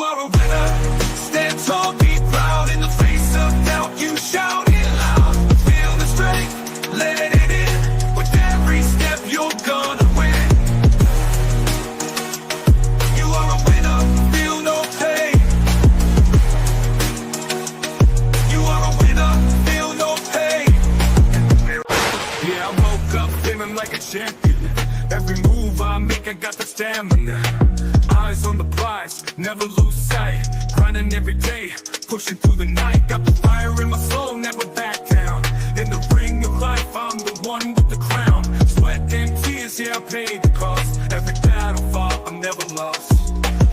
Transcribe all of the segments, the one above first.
are a winner. Stand tall, be proud. In the face of doubt, you shout it loud. Feel the strength, let it in. With every step, you're gonna win. You are a winner, feel no pain. You are a winner, feel no pain. Yeah, I woke up feeling like a champion. Every move I make, I got the stamina. Eyes on the prize, never lose sight. Grinding every day, pushing through the night. Got the fire in my soul, never back down. In the ring of life, I'm the one with the crown. Sweat and tears, yeah, I paid the cost. Every battle fought, I'm never lost.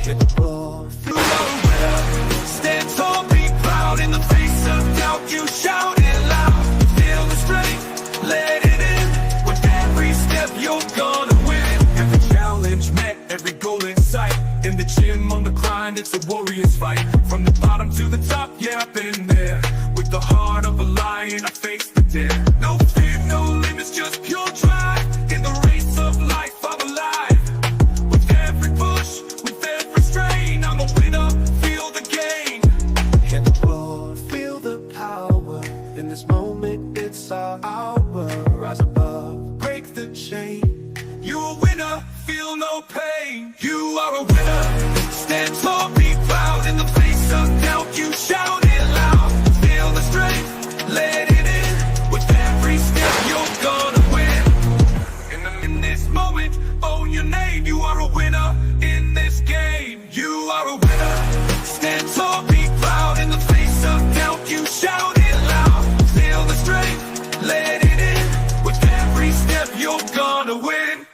Hit the floor, feel no winner. Stand tall, be proud. In the face of doubt, you shout it loud. Feel the strength, let it in. With every step, you're gonna win. Every challenge met, every goal in sight. In the gym, on the grind, it's a warrior's fight. From the bottom to the top, yeah, I've been there. With the heart of a lion, I face the dare. No fear, no limits, just pure drive. In the race of life, I'm alive. With every push, with every strain, I'm a winner, feel the gain. Hit the floor, feel the power. In this moment, it's our hour. Rise above, break the chain. You're a winner, feel no pain. You are a winner. Stand tall, be proud. In the face of doubt, you shout it loud. Feel the strength, let it in. With every step, you're gonna win. In this moment, own your name. You are a winner in this game. You are a winner. Stand tall, be proud. In the face of doubt, you shout it loud. Feel the strength, let it in. With every step, you're gonna win.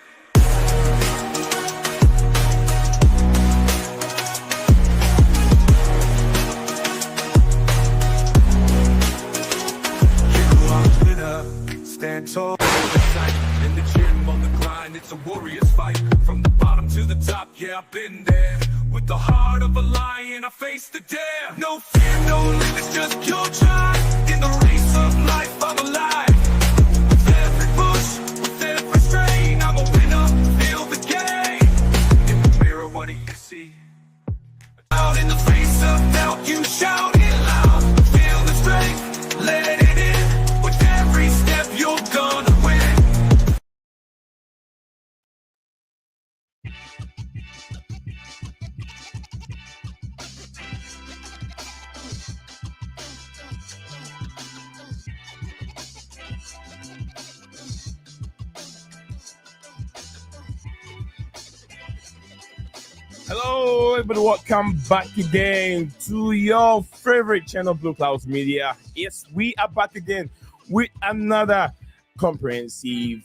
Stand tall, in the gym, on the grind, it's a warrior's fight. From the bottom to the top, yeah, I've been there. With the heart of a lion, I face the dare. No fear, no limits, just pure drive. In the race of life, I'm alive. With every push, with every strain, I'm a winner, feel the game. In the mirror, what do you see? Out in the face of doubt, you shout it loud. Feel the strength, let it in. With every step, you're gonna win. Hello, everybody. Welcome back again to your favorite channel, Blueclouds Media. Yes, we are back again with another comprehensive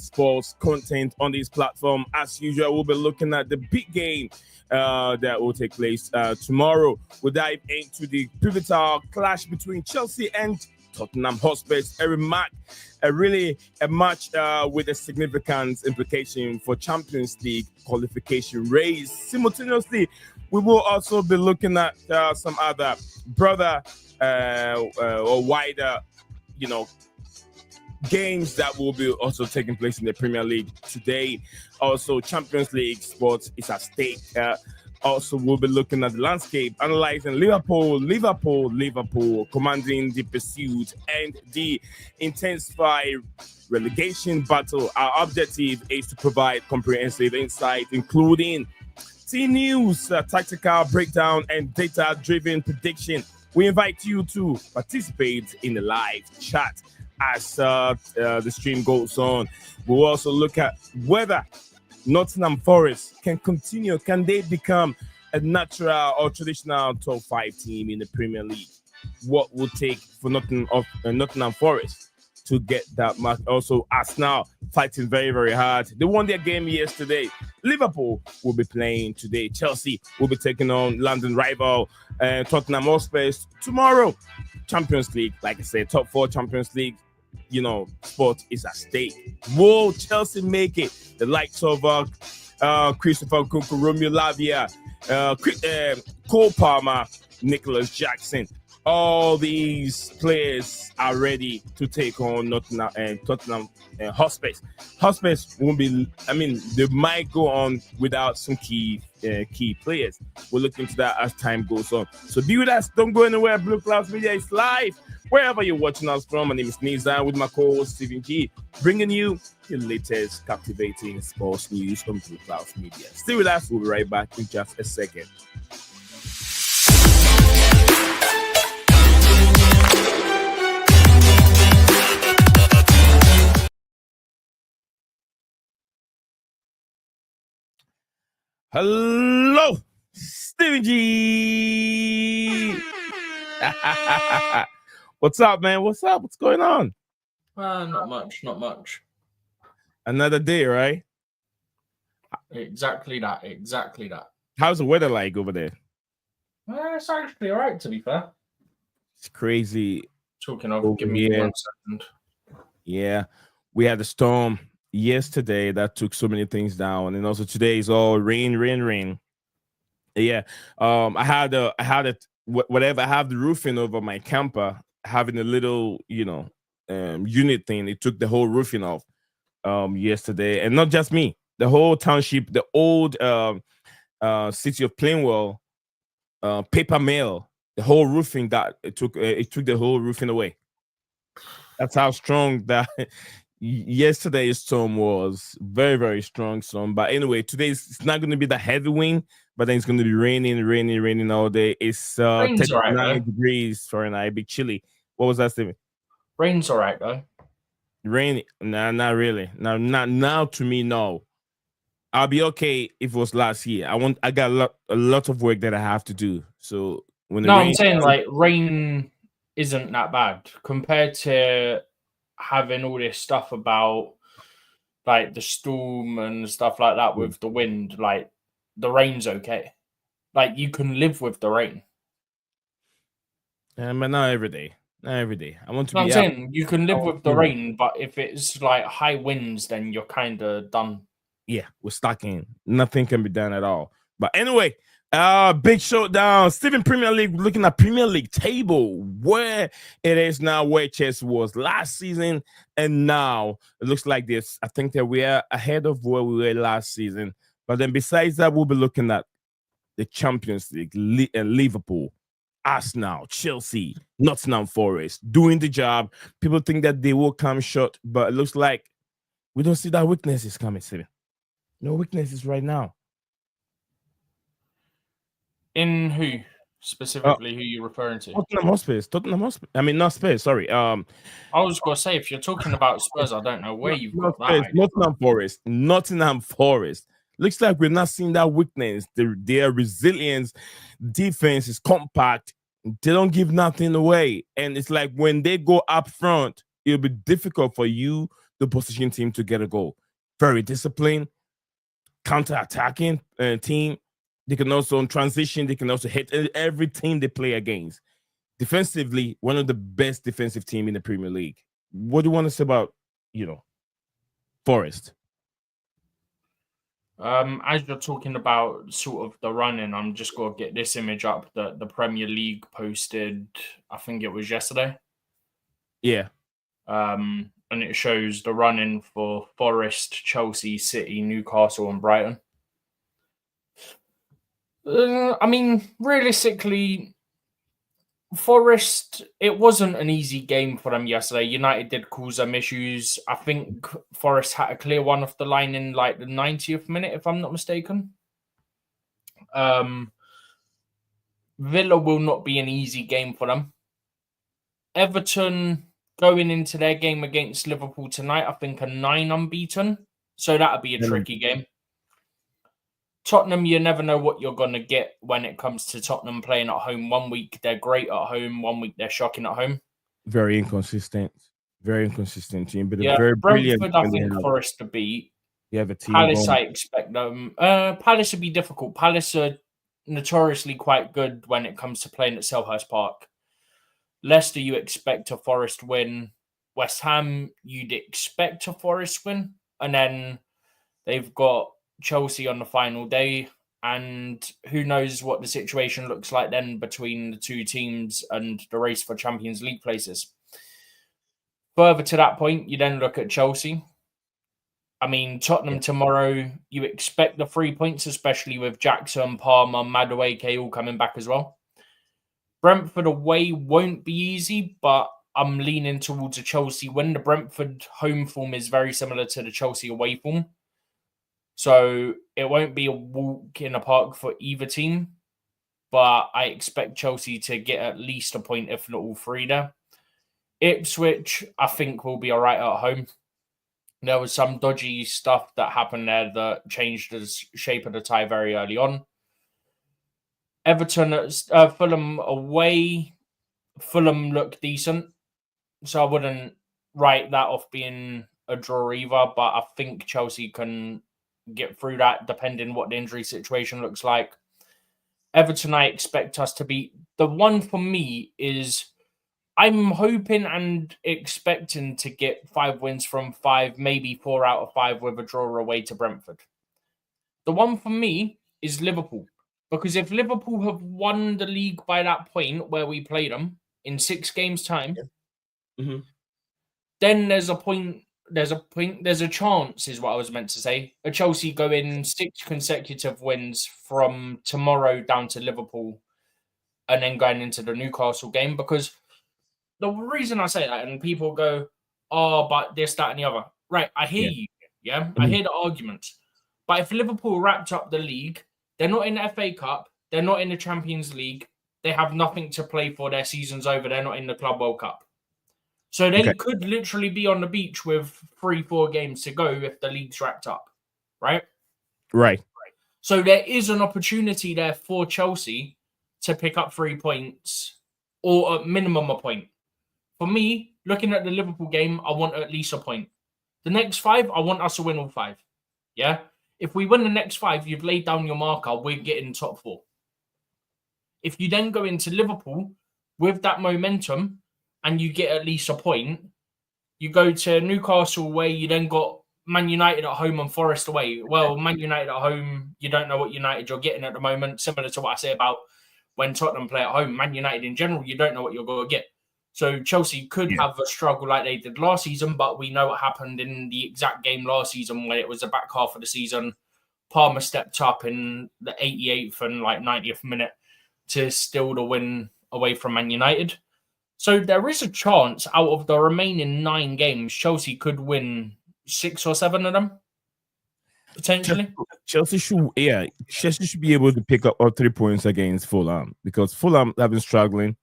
sports content on this platform. As usual, we'll be looking at the big game that will take place tomorrow. We'll dive into the pivotal clash between Chelsea and Tottenham Hotspurs. A match with a significant implication for Champions League qualification race. Simultaneously, we will also be looking at some other broader or wider, games that will be also taking place in the Premier League today. Also, Champions League sports is at stake. Also, we'll be looking at the landscape, analyzing Liverpool commanding the pursuit and the intensified relegation battle. Our objective is to provide comprehensive insight, including team news, tactical breakdown, and data-driven prediction. We invite you to participate in the live chat as the stream goes on. We'll also look at whether Nottingham Forest can continue. Can they become a natural or traditional top 5 team in the Premier League? What will take for Nottingham Forest to get that match? Also, Arsenal fighting very, very hard. They won their game yesterday. Liverpool will be playing today. Chelsea will be taking on London rival Tottenham Hotspurs tomorrow. Champions League, like I said, top 4 Champions League. Sport is at stake. Will Chelsea make it? The likes of Christopher Nkunku, Romeo Lavia, Cole Palmer, Nicholas Jackson. all these players are ready to take on Nottingham and Tottenham Hotspurs. Hotspurs won't be. I mean, they might go on without some key players. We'll look into that as time goes on. So be with us. Don't go anywhere. Blue Clouds Media is live wherever you're watching us from. My name is Nizam with my co-host Stephen G, bringing you the latest captivating sports news from Blue Clouds Media. Stay with us. We'll be right back in just a second. Hello, Stevie G. What's up, man? What's up? What's going on? Not much. Another day, right? Exactly that. How's the weather like over there? It's actually all right, to be fair. It's crazy. Talking of, give me 1 second. Yeah, we had a storm yesterday that took so many things down, and also today is all rain. Yeah, I had the roofing over my camper, having a little unit thing. It took the whole roofing off yesterday, and not just me, the whole township, the old city of Plainwell paper mill, the whole roofing took the whole roofing away. That's how strong that yesterday's storm was. Very, very strong storm. But anyway, today it's not going to be the heavy wind, but then it's going to be raining all day. It's 39 right, degrees Fahrenheit, big chilly. What was that, Steven? Rain's all right, though. Rain? Nah, not really. Not now. To me, no. I'll be okay if it was last year. I got a lot of work that I have to do. So when I'm saying like rain isn't that bad compared to having all this stuff about like the storm and stuff like that with the wind. Like the rain's okay. Like you can live with the rain. But not every day. Not every day. I want to I'm be saying you can live with the rain, but if it's like high winds, then you're kind of done. Yeah, we're stuck in. Nothing can be done at all. But anyway, big showdown. Stephen Premier League, looking at Premier League table, where it is now, where Chelsea was last season, and now it looks like this. I think that we are ahead of where we were last season. But then besides that, we'll be looking at the Champions League, Liverpool, Arsenal, Chelsea, Nottingham Forest, doing the job. People think that they will come short, but it looks like we don't see that weaknesses coming, Stephen. No weaknesses right now. In who? Specifically, who you're referring to? Tottenham Hotspur. I mean, not Spurs. Sorry. I was going to say, if you're talking about Spurs, I don't know where you've got Spurs, that. Nottingham Forest. Looks like we're not seeing that weakness. Their resilience, defense is compact. They don't give nothing away. And it's like when they go up front, it'll be difficult for you, the position team, to get a goal. Very disciplined, counter-attacking team. They can also on transition. They can also hit every team they play against. Defensively, one of the best defensive team in the Premier League. What do you want to say about, Forest? As you're talking about sort of the running, I'm just going to get this image up that the Premier League posted. I think it was yesterday. Yeah. And it shows the running for Forest, Chelsea, City, Newcastle, and Brighton. I mean, realistically, Forest, it wasn't an easy game for them yesterday. United did cause them issues. I think Forest had a clear one off the line in like the 90th minute, if I'm not mistaken. Villa will not be an easy game for them. Everton, going into their game against Liverpool tonight, I think are 9 unbeaten. So that'll be a tricky game. Tottenham, you never know what you're going to get when it comes to Tottenham playing at home. 1 week, they're great at home. 1 week, they're shocking at home. Very inconsistent team, but yeah, very brilliant. Brentford, I think Forest to beat. You have a team. Palace, I expect them. Palace would be difficult. Palace are notoriously quite good when it comes to playing at Selhurst Park. Leicester, you expect a Forest win. West Ham, you'd expect a Forest win. And then they've got Chelsea on the final day. And who knows what the situation looks like then between the two teams and the race for Champions League places. Further to that point, you then look at Chelsea. I mean, Tottenham tomorrow, you expect the 3 points, especially with Jackson, Palmer, Madueke all coming back as well. Brentford away won't be easy, but I'm leaning towards a Chelsea win. The Brentford home form is very similar to the Chelsea away form. So it won't be a walk in the park for either team, but I expect Chelsea to get at least a point, if not all three there. Ipswich, I think, will be all right at home. There was some dodgy stuff that happened there that changed the shape of the tie very early on. Everton, Fulham away. Fulham look decent, so I wouldn't write that off being a draw either, but I think Chelsea can get through that depending what the injury situation looks like. Everton, I expect us to beat. The one for me is I'm hoping and expecting to get 5 wins from 5, maybe 4 out of 5 with a draw away to Brentford. The one for me is Liverpool, because if Liverpool have won the league by that point where we played them in 6 games' time, then there's a chance, is what I was meant to say. A Chelsea going 6 consecutive wins from tomorrow down to Liverpool and then going into the Newcastle game, because the reason I say that, and people go, oh, but this, that, and the other. Right, I hear you. Yeah, I hear the arguments. But if Liverpool wrapped up the league, they're not in the FA Cup, they're not in the Champions League, they have nothing to play for, their season's over, they're not in the Club World Cup. So they could literally be on the beach with 3-4 games to go if the league's wrapped up, right? Right. So there is an opportunity there for Chelsea to pick up 3 points or at minimum a point. For me, looking at the Liverpool game, I want at least a point. The next 5, I want us to win all 5. Yeah? If we win the next 5, you've laid down your marker, we're getting top 4. If you then go into Liverpool with that momentum and you get at least a point, you go to Newcastle away, you then got Man United at home and Forest away. Well, Man United at home, you don't know what United you're getting at the moment, similar to what I say about when Tottenham play at home. Man United in general, you don't know what you're going to get. So Chelsea could have a struggle like they did last season, but we know what happened in the exact game last season when it was the back half of the season. Palmer stepped up in the 88th and 90th minute to steal the win away from Man United. So there is a chance out of the remaining 9 games, Chelsea could win 6 or 7 of them, potentially. Chelsea should be able to pick up all 3 points against Fulham, because Fulham have been struggling.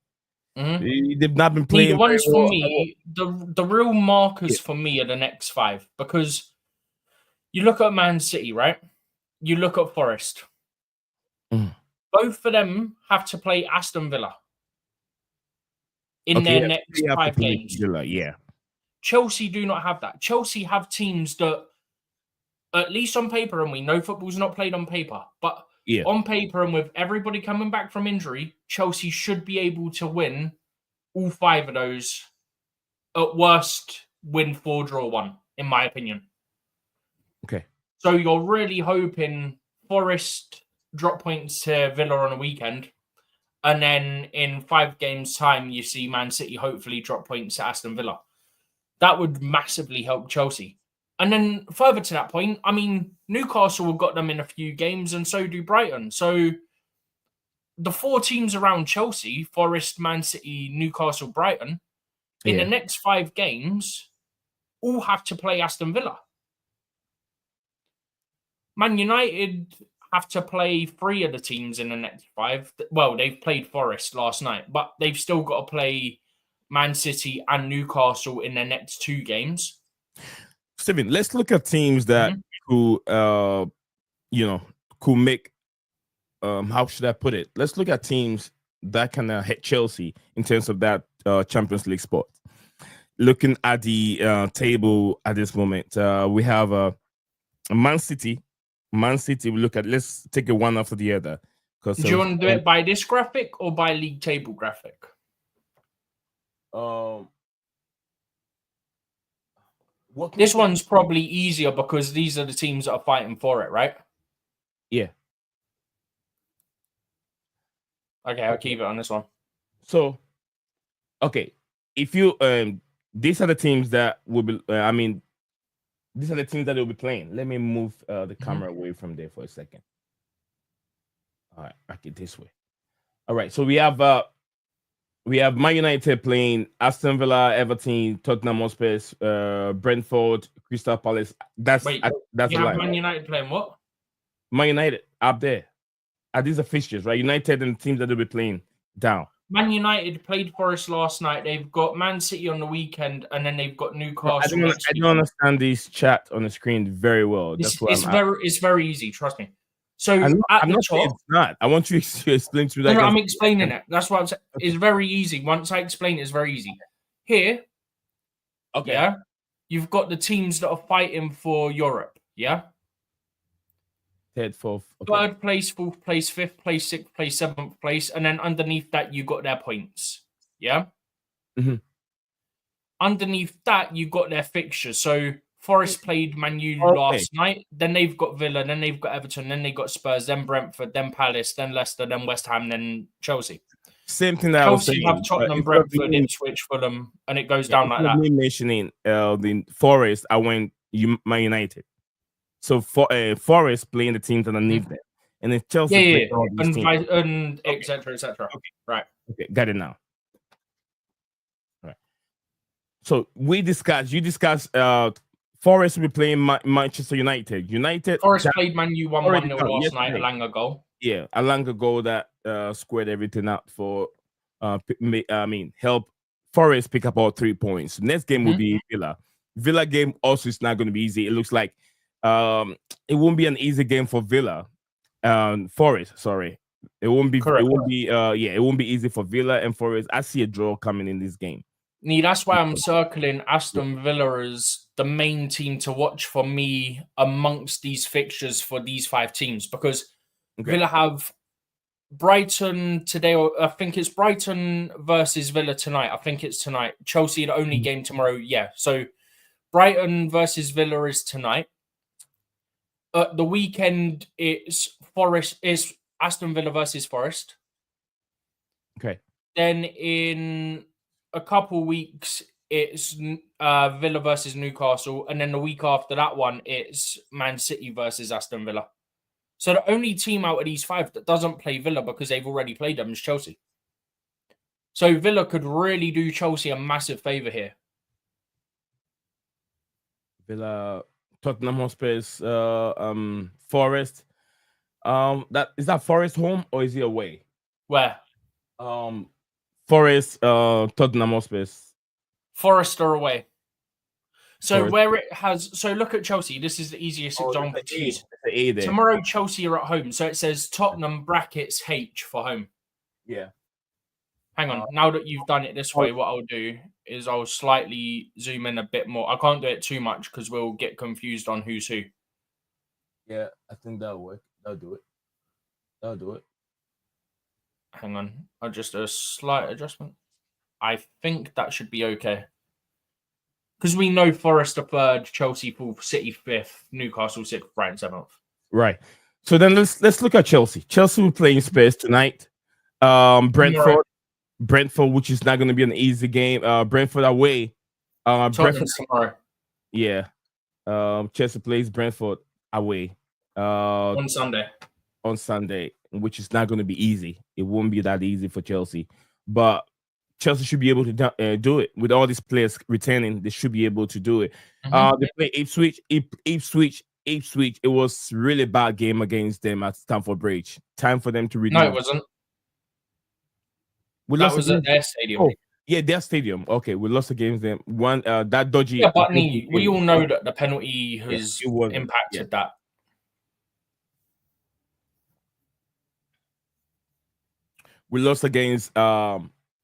They've not been playing. The ones for me, the real markers for me are the next 5, because you look at Man City, right? You look at Forest. Both of them have to play Aston Villa in their next 5 games. Villa, Chelsea do not have that. Chelsea have teams that, at least on paper, and we know football's not played on paper, but on paper and with everybody coming back from injury, Chelsea should be able to win all 5 of those. At worst, win 4, draw 1, in my opinion. Okay. So you're really hoping Forest drop points to Villa on a weekend, and then in 5 games' time, you see Man City hopefully drop points to Aston Villa. That would massively help Chelsea. And then further to that point, I mean, Newcastle have got them in a few games, and so do Brighton. So the 4 teams around Chelsea, Forest, Man City, Newcastle, Brighton, in the next 5 games, all have to play Aston Villa. Man United have to play 3 of the teams in the next 5. Well, they've played Forest last night, but they've still got to play Man City and Newcastle in their next 2 games. Steven, let's look at teams that could make, how should I put it? Let's look at teams that can hit Chelsea in terms of that Champions League spot. Looking at the table at this moment, we have Man City. We look at, let's take it one after the other. Do you want to do it by this graphic or by league table graphic? This one's probably easier because these are the teams that are fighting for it, right? Yeah. Okay, I'll keep it on this one. So, okay, if you these are the teams that will be. These are the teams that will be playing. Let me move the camera away from there for a second. All right, back it this way. All right, so we have Man United playing Aston Villa, Everton, Tottenham Hotspur, Brentford, Crystal Palace. That's Wait, that's you a have line. Man United playing what? Man United up there. These are fixtures, right? United and the teams that will be playing down. Man United played Forest last night. They've got Man City on the weekend, and then they've got Bro, Newcastle next I week. don't understand this chat on the screen very well. That's why it's very easy. Trust me. So I'm at the not saying top, it's not. I want you to explain to me that. no, I'm explaining it. That's what I'm saying. It's very easy. Once I explain it, it's very easy. Here, Okay. yeah, you've got the teams that are fighting for Europe. Yeah. Third, fourth, Third place, fourth place, fifth place, sixth place, seventh place, and then underneath that you got their points. Yeah. Mhm. Underneath that you got their fixtures. So Forest played Man U Okay. last night. Then they've got Villa. Then they've got Everton. Then they got Spurs. Then Brentford. Then Palace. Then Leicester. Then West Ham. Then Chelsea. Same thing that I was Chelsea saying. have Tottenham, Brentford, Ipswich, Fulham, and it goes down like Instead that. of me mentioning the Forest, I went Man United. So for Forest playing the teams underneath them, and then Chelsea playing all these teams, and etc. etc. Okay. Right. Okay, got it now. Right. So you discussed Forest will be playing Manchester United. Forest played Man U 1-1 last night, yesterday. Alanga goal. Yeah, Alanga goal that squared everything out for help Forest pick up all 3 points. Next game will be Villa. Villa game also is not going to be easy. It looks like it won't be an easy game for Villa. Forest, sorry. It won't be Correct. it won't be easy for Villa and Forest. I see a draw coming in this game. That's why I'm circling Aston Villa as the main team to watch for me amongst these fixtures for these 5 teams, because Villa have Brighton today, or I think it's Brighton versus Villa tonight. I think it's tonight. Chelsea, the only game tomorrow. Yeah. So Brighton versus Villa is tonight. The weekend, it's Aston Villa versus Forest. Okay. Then in a couple weeks, it's Villa versus Newcastle, and then the week after that one, it's Man City versus Aston Villa. So the only team out of these 5 that doesn't play Villa because they've already played them is Chelsea. So Villa could really do Chelsea a massive favour here. Villa, Tottenham Hotspurs, Forest. Is that Forest home or is he away? Where? Forest, Tottenham Hotspurs. Forest are away. So Forest. where it has, so look at Chelsea. This is the easiest example to use. there. Tomorrow Chelsea are at home, so it says Tottenham brackets H for home. Yeah. Hang on. Now that you've done it this way, what I'll do is I'll slightly zoom in a bit more. I can't do it too much because we'll get confused on who's who. Yeah, I think that'll work. That'll do it. Hang on. I'll just do a slight adjustment. I think that should be okay. Because we know Forest are 3rd, Chelsea 4th, City 5th, Newcastle 6th, Brighton 7th. Right. So then let's look at Chelsea. Chelsea will play in Spurs tonight. Brentford, which is not going to be an easy game. Brentford away. Brentford tomorrow. Yeah. Chelsea plays Brentford away. On Sunday, which is not going to be easy. It won't be that easy for Chelsea, but Chelsea should be able to do it with all these players returning. They should be able to do it. They play Ipswich. It was really bad game against them at Stamford Bridge. Time for them to redeem. No, it wasn't. That was at their stadium. Oh, yeah, their stadium. Okay, we lost against them. One that dodgy. Yeah, but we all know that the penalty has impacted that. We lost against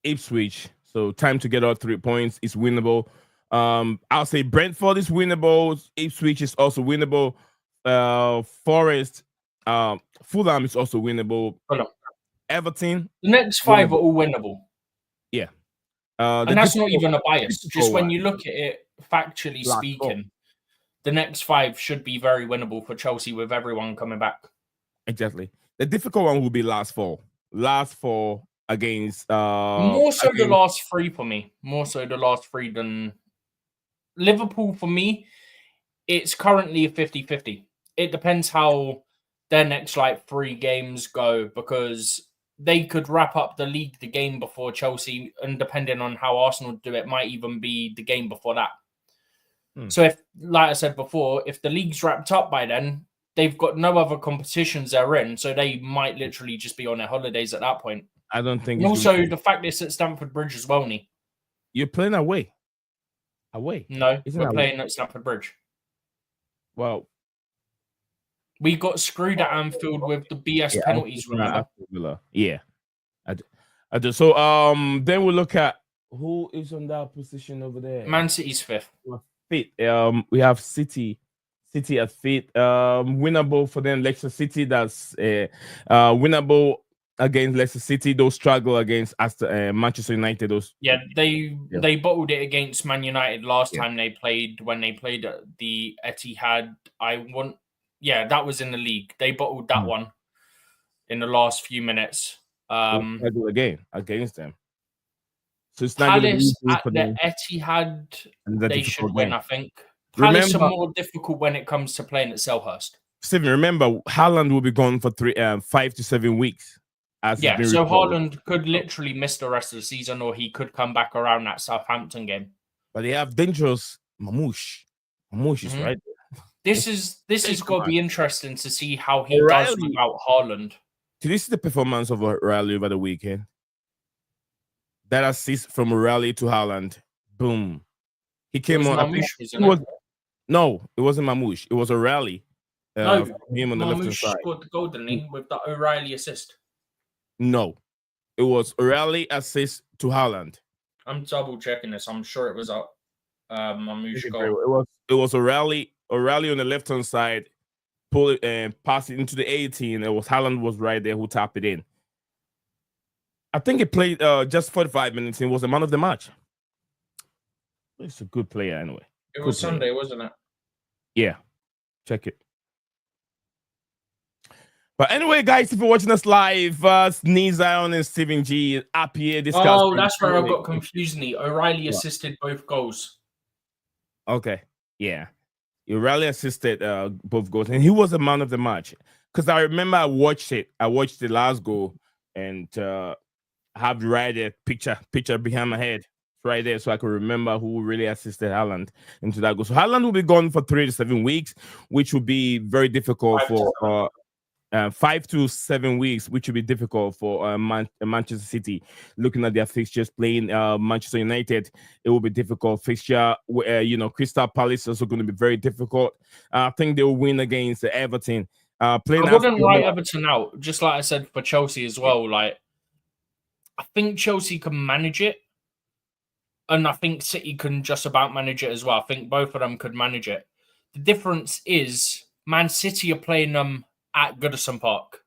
Ipswich, so time to get all 3 points. It's winnable. I'll say Brentford is winnable. Ipswich is also winnable. Forest, Fulham is also winnable. Everton. The next 5 are all winnable. Yeah. And that's not even a bias. Just when you look at it, factually speaking, the next 5 should be very winnable for Chelsea with everyone coming back. Exactly. The difficult one will be last 4. last 4 against More so the against, last 3 for me. More so the last 3 than Liverpool for me. It's currently a 50-50. It depends how their next like 3 games go, because they could wrap up the league the game before Chelsea, and depending on how Arsenal do it, might even be the game before that. So if, like I said before, if the league's wrapped up by then, they've got no other competitions they're in, so they might literally just be on their holidays at that point. I don't think And it's also gonna, the fact it's at Stamford Bridge as well, Nee. you're playing away. No, Isn't we're that playing at Stamford Bridge. well? We got screwed at Anfield with the BS penalties, remember? Yeah, I do. So then we look at who is on that position over there. Man City's 5th. Fifth. We have City at 5th. Winnable for them. Leicester City. That's winnable against Leicester City. Those struggle against Manchester United. They bottled it against Man United last time they played, when they played at the Etihad. That was in the league. They bottled that one in the last few minutes. Struggle again against them. So it's not going to be Palace easy at for the them. Etihad, they should difficult win, game. I think. Palace are Remember- more difficult when it comes to playing at Selhurst. Steven, remember, Haaland will be gone for 5 to 7 weeks. As it's been So reported. Haaland could literally miss the rest of the season, or he could come back around that Southampton game. But they have dangerous Mamouche. Mamouche is right there. This is going to be interesting to see how he O'Reilly. does without Haaland. Did you see the performance of O'Reilly over the weekend? That assist from O'Reilly to Haaland. Boom. He came was on. Mamouche, wasn't it? No, it wasn't Mamouche. It was O'Reilly. No, him on the left hand Mamouche side. scored the goal, didn't he, with that O'Reilly assist? No, it was O'Reilly assist to Haaland. I'm double checking this. I'm sure it was a Mamouche goal. It was O'Reilly on the left hand side, pull it and pass it into the 18. It was Haaland was right there who tapped it in. I think he played just 45 minutes. He was the man of the match. He's a good player anyway. It was Sunday, wasn't it? Yeah, check it. But anyway, guys, if you're watching us live, Sneeze Zion and Stephen G up here. That's where I got confused. O'Reilly assisted both goals. Okay, yeah. O'Reilly assisted both goals, and he was the man of the match. Because I remember I watched it. I watched the last goal, and have right there picture behind my head right there, so I could remember who really assisted Haaland into that goal. So Haaland will be gone for 3 to 7 weeks, which will be very difficult for 5 to 7 weeks, which will be difficult for Manchester City. Looking at their fixtures, playing Manchester United, it will be difficult fixture. Crystal Palace is also going to be very difficult. I think they will win against Everton. I wouldn't write Everton out, just like I said for Chelsea as well. Like, I think Chelsea can manage it, and I think City can just about manage it as well. I think both of them could manage it. The difference is Man City are playing them at Goodison Park.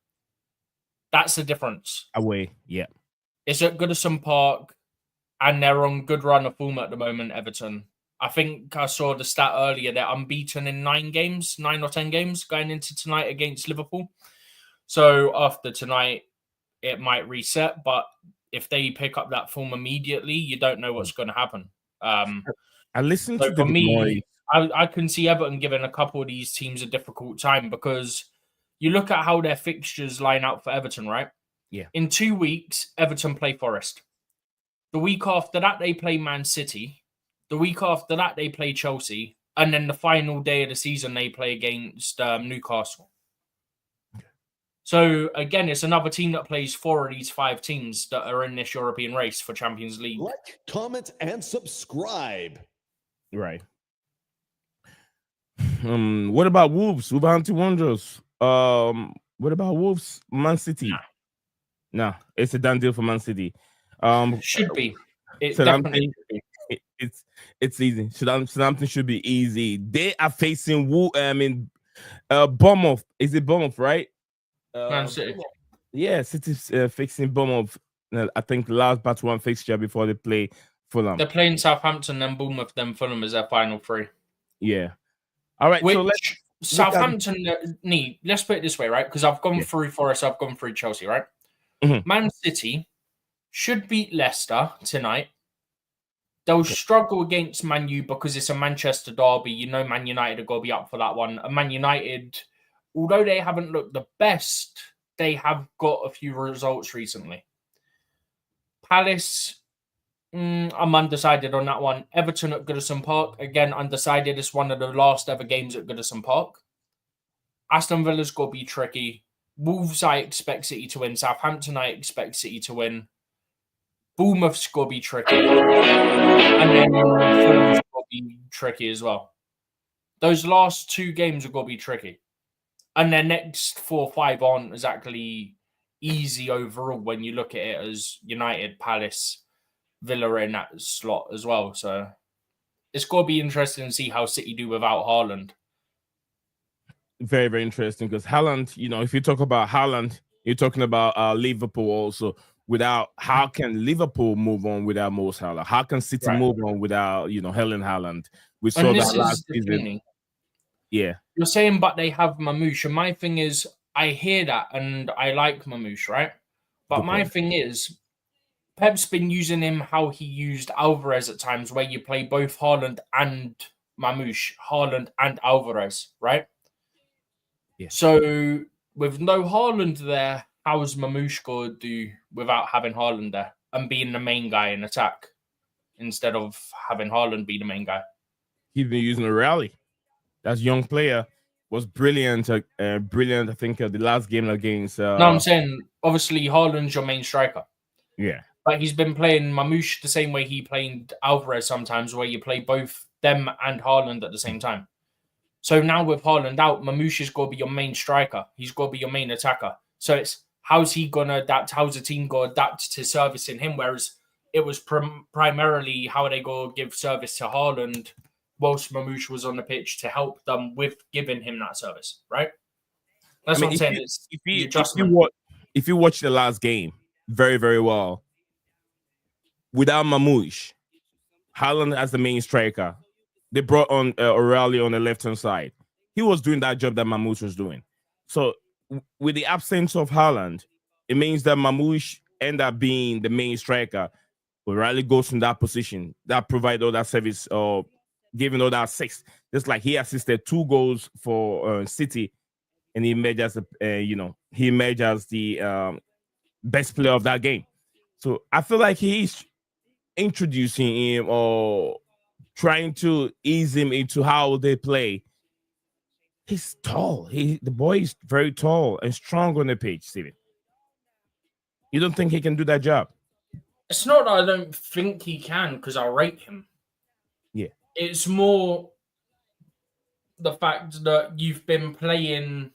That's the difference. Away, yeah. It's at Goodison Park, and they're on good run of form at the moment, Everton. I think I saw the stat earlier. They're unbeaten in 9 or 10 games going into tonight against Liverpool. So after tonight, it might reset. But if they pick up that form immediately, you don't know what's going to happen. I listened to for me, I can see Everton giving a couple of these teams a difficult time, because you look at how their fixtures line out for Everton, right? Yeah. In 2 weeks, Everton play Forest. The week after that, they play Man City. The week after that, they play Chelsea. And then the final day of the season, they play against Newcastle. So, again, it's another team that plays 4 of these 5 teams that are in this European race for Champions League. Like, comment, and subscribe. Right. What about Wolves? Wolverhampton Wanderers. What about Wolves? Man City. No, it's a done deal for Man City. Should be. It definitely should be. It's easy. Southampton should be easy. They are facing Bournemouth. Is it Bournemouth, right? Man City. Yeah, City's facing Bournemouth. I think the last battle 1 fixture before they play Fulham. They're playing Southampton, then Bournemouth, then Fulham as their final 3. Yeah. All right. So Southampton need. Let's put it this way, right? Because I've gone through Forest, I've gone through Chelsea, right? Mhm. Man City should beat Leicester tonight. They'll struggle against Man U because it's a Manchester derby. You know Man United are going to be up for that one. And Man United, although they haven't looked the best, they have got a few results recently. Palace, I'm undecided on that one. Everton at Goodison Park, again, undecided. It's one of the last ever games at Goodison Park. Aston Villa's got to be tricky. Wolves, I expect City to win. Southampton, I expect City to win. Bournemouth's got to be tricky. And then Fulham's got to be tricky as well. Those last 2 games are going to be tricky. And their next 4 or 5 aren't exactly easy overall when you look at it as United, Palace, Villa in that slot as well. So it's got to be interesting to see how City do without Haaland. Very, very interesting because Haaland, if you talk about Haaland, you're talking about Liverpool also. Without, how can Liverpool move on without Mo Salah? How can City move on without, Helen Haaland? We saw that last season. Yeah. You're saying, but they have Mamouche. And my thing is, I hear that and I like Mamouche, right? But my thing is, Pep's been using him how he used Alvarez at times, where you play both Haaland and Mamouche, Haaland and Alvarez, right? Yeah. So with no Haaland there, how's Mamouche going to do without having Haaland there and being the main guy in attack instead of having Haaland be the main guy? He's been using a rally. That young player was brilliant. Brilliant. I think the last game against. No, I'm saying obviously Haaland's your main striker. Yeah, but he's been playing Mamouche the same way he played Alvarez sometimes, where you play both them and Haaland at the same time. So now with Haaland out, Mamouche is going to be your main striker. He's going to be your main attacker. So it's how's he going to adapt? How's the team going to adapt to servicing him? Whereas it was primarily how are they going to give service to Haaland whilst Mamouche was on the pitch to help them with giving him that service, right? That's what I'm saying. If you watch the last game very, very well, without Mamouche, Haaland as the main striker, they brought on O'Reilly on the left-hand side. He was doing that job that Mamouche was doing. So with the absence of Haaland, it means that Mamouche end up being the main striker. O'Reilly goes in that position, that provide all that service or giving all that assist. Just like he assisted 2 goals for City, and he emerged as the best player of that game. So I feel like he's introducing him or trying to ease him into how they play. He's tall. The boy is very tall and strong on the pitch, Steven. You don't think he can do that job? It's not that I don't think he can, because I rate him. Yeah. It's more the fact that you've been playing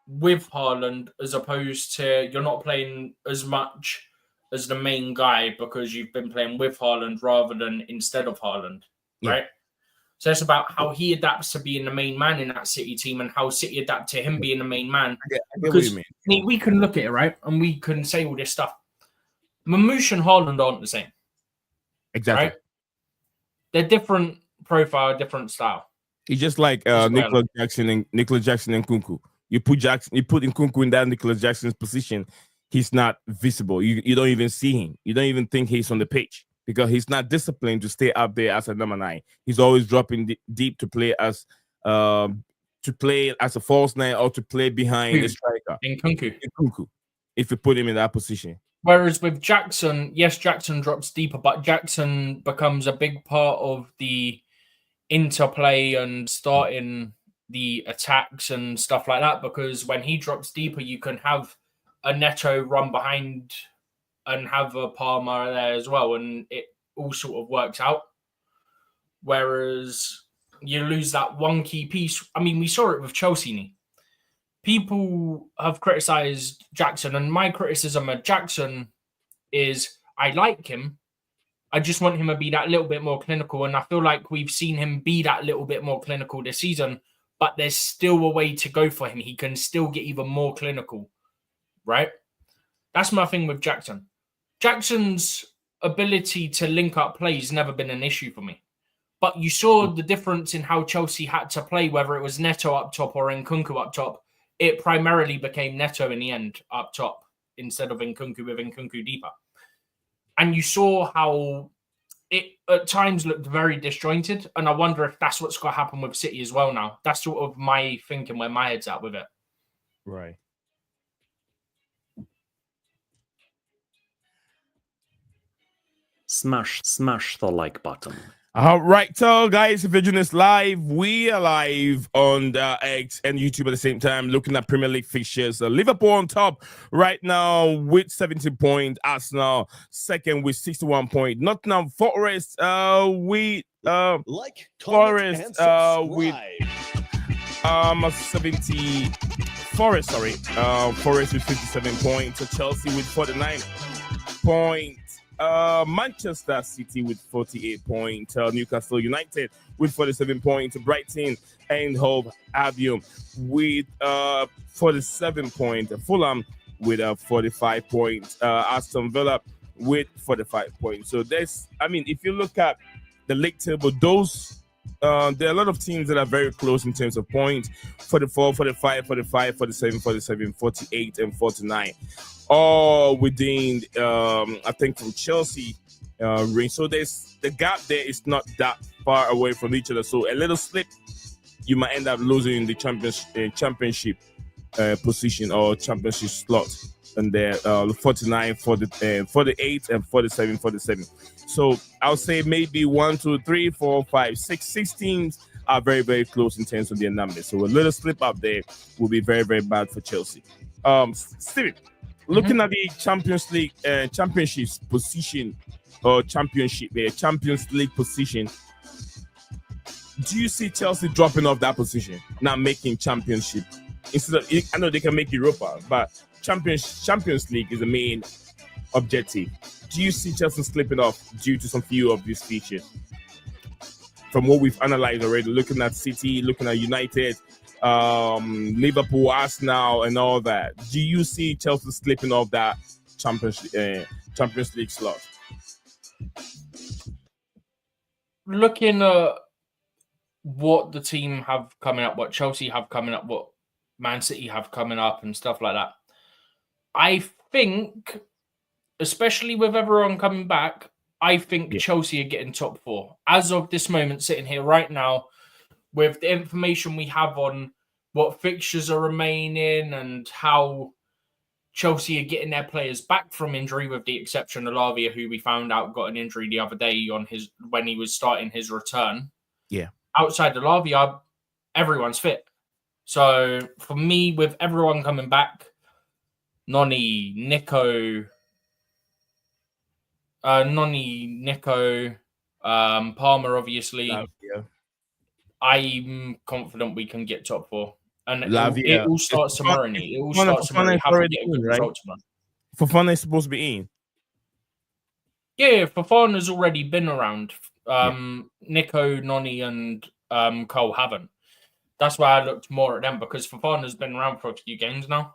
with Haaland as opposed to you're not playing as much as the main guy because you've been playing with Haaland rather than instead of Haaland, right? So it's about how he adapts to being the main man in that City team and how City adapt to him being the main man. I get because what you mean. we can look at it, right? And we can say all this stuff. Mamouche and Haaland aren't the same. Exactly. Right? They're different profile, different style. It's just like Nicolas Jackson and Nkunku. You put Nkunku in that Nicolas Jackson's position, he's not visible. You don't even see him. You don't even think he's on the pitch because he's not disciplined to stay up there as a number 9. He's always dropping deep to play as a false 9 or to play behind the striker. Nkunku, if you put him in that position. Whereas with Jackson, yes, Jackson drops deeper, but Jackson becomes a big part of the interplay and starting the attacks and stuff like that, because when he drops deeper, you can have a Neto run behind and have a Palmer there as well, and it all sort of works out. Whereas you lose that one key piece. I mean, we saw it with Chelsea. People have criticised Jackson, and my criticism of Jackson is I like him. I just want him to be that little bit more clinical, and I feel like we've seen him be that little bit more clinical this season, but there's still a way to go for him. He can still get even more clinical, right? That's my thing with Jackson. Jackson's ability to link up plays never been an issue for me. But you saw the difference in how Chelsea had to play, whether it was Neto up top or Nkunku up top. It primarily became Neto in the end up top instead of Nkunku with Nkunku deeper. And you saw how it at times looked very disjointed. And I wonder if that's what's going to happen with City as well now. That's sort of my thinking where my head's at with it. Right. Smash the like button. All right, so guys, if you're joining us live, we are live on the X and YouTube at the same time, looking at Premier League fixtures. Liverpool on top right now with 70 points. Arsenal second with 61 points. Nottingham Forest with Like, Forest comment, and with subscribe. 70 Forest, sorry. Forest with 57 points. So Chelsea with 49 points. Manchester City with 48 points, Newcastle United with 47 points, Brighton and Hove Albion with 47 points, Fulham with 45 points, Aston Villa with 45 points. So there's, I mean, if you look at the league table, those there are a lot of teams that are very close in terms of points: 44, 45, 45, 47, 47, 48, and 49. All within, I think, from Chelsea range. So there's the gap there is not that far away from each other. So a little slip, you might end up losing the championship position or championship slot. And there, 49, 48, and 47, 47. So I'll say maybe 1, 2, 3, 4, 5, 6 teams are very, very close in terms of their numbers. So a little slip up there will be very, very bad for Chelsea. Steven, looking at the Champions League championships position or Champions League position, do you see Chelsea dropping off that position, not making championship? Instead of, I know they can make Europa, but Champions League is the main objective. Do you see Chelsea slipping off due to some few of these features? From what we've analyzed already, looking at City, looking at United, Liverpool, Arsenal, and all that. Do you see Chelsea slipping off that Champions League slot? Looking at what the team have coming up, what Chelsea have coming up, what Man City have coming up, and stuff like that, I think, especially with everyone coming back, I think Chelsea are getting top 4. As of this moment, sitting here right now, with the information we have on what fixtures are remaining and how Chelsea are getting their players back from injury, with the exception of Lavia, who we found out got an injury the other day when he was starting his return. Yeah. Outside of Lavia, everyone's fit. So for me, with everyone coming back, Noni, Nico, Palmer, obviously. Lavia. I'm confident we can get top 4. And Lavia. it all starts tomorrow. It all starts tomorrow. We have to get a good result tomorrow. Fofana is supposed to be in. Yeah, Fofana's already been around. Nico, Noni, and Cole haven't. That's why I looked more at them, because Fofana's been around for a few games now.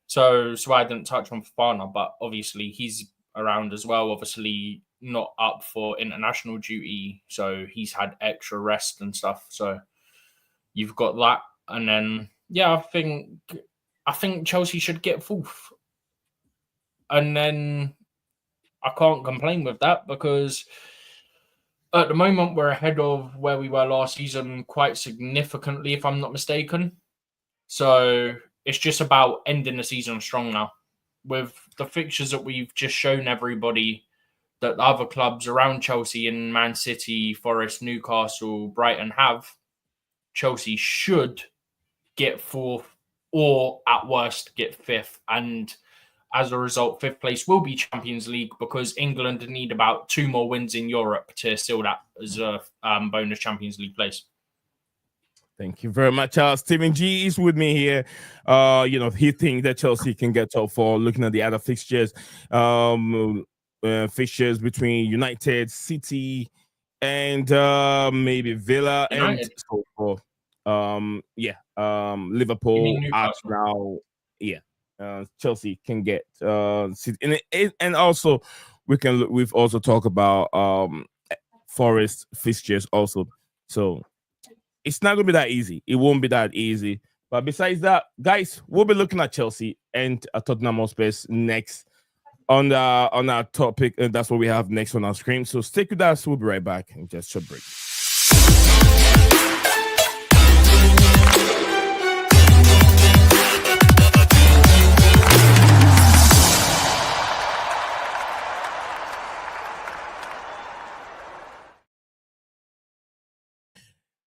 So I didn't touch on Fofana, but obviously he's around as well. Obviously not up for international duty, so he's had extra rest and stuff. So you've got that, and then I think Chelsea should get 4th, and then I can't complain with that, because at the moment we're ahead of where we were last season quite significantly, if I'm not mistaken. So it's just about ending the season strong now. With the fixtures that we've just shown everybody, that the other clubs around Chelsea and Man City, Forest, Newcastle, Brighton have, Chelsea should get 4th or at worst get 5th. And as a result, 5th place will be Champions League, because England need about 2 more wins in Europe to seal that as a bonus Champions League place. Thank you very much. Stephen G is with me here. He thinks that Chelsea can get top 4. Looking at the other fixtures, fixtures between United, City, and maybe Villa United. and so forth. Liverpool, Arsenal. Chelsea can get City, and also we've also talked about Forest fixtures also. So it's not gonna be that easy. It won't be that easy. But besides that, guys, we'll be looking at Chelsea and Tottenham Hotspur next on our topic. And that's what we have next on our screen. So stick with us. We'll be right back in just a short break.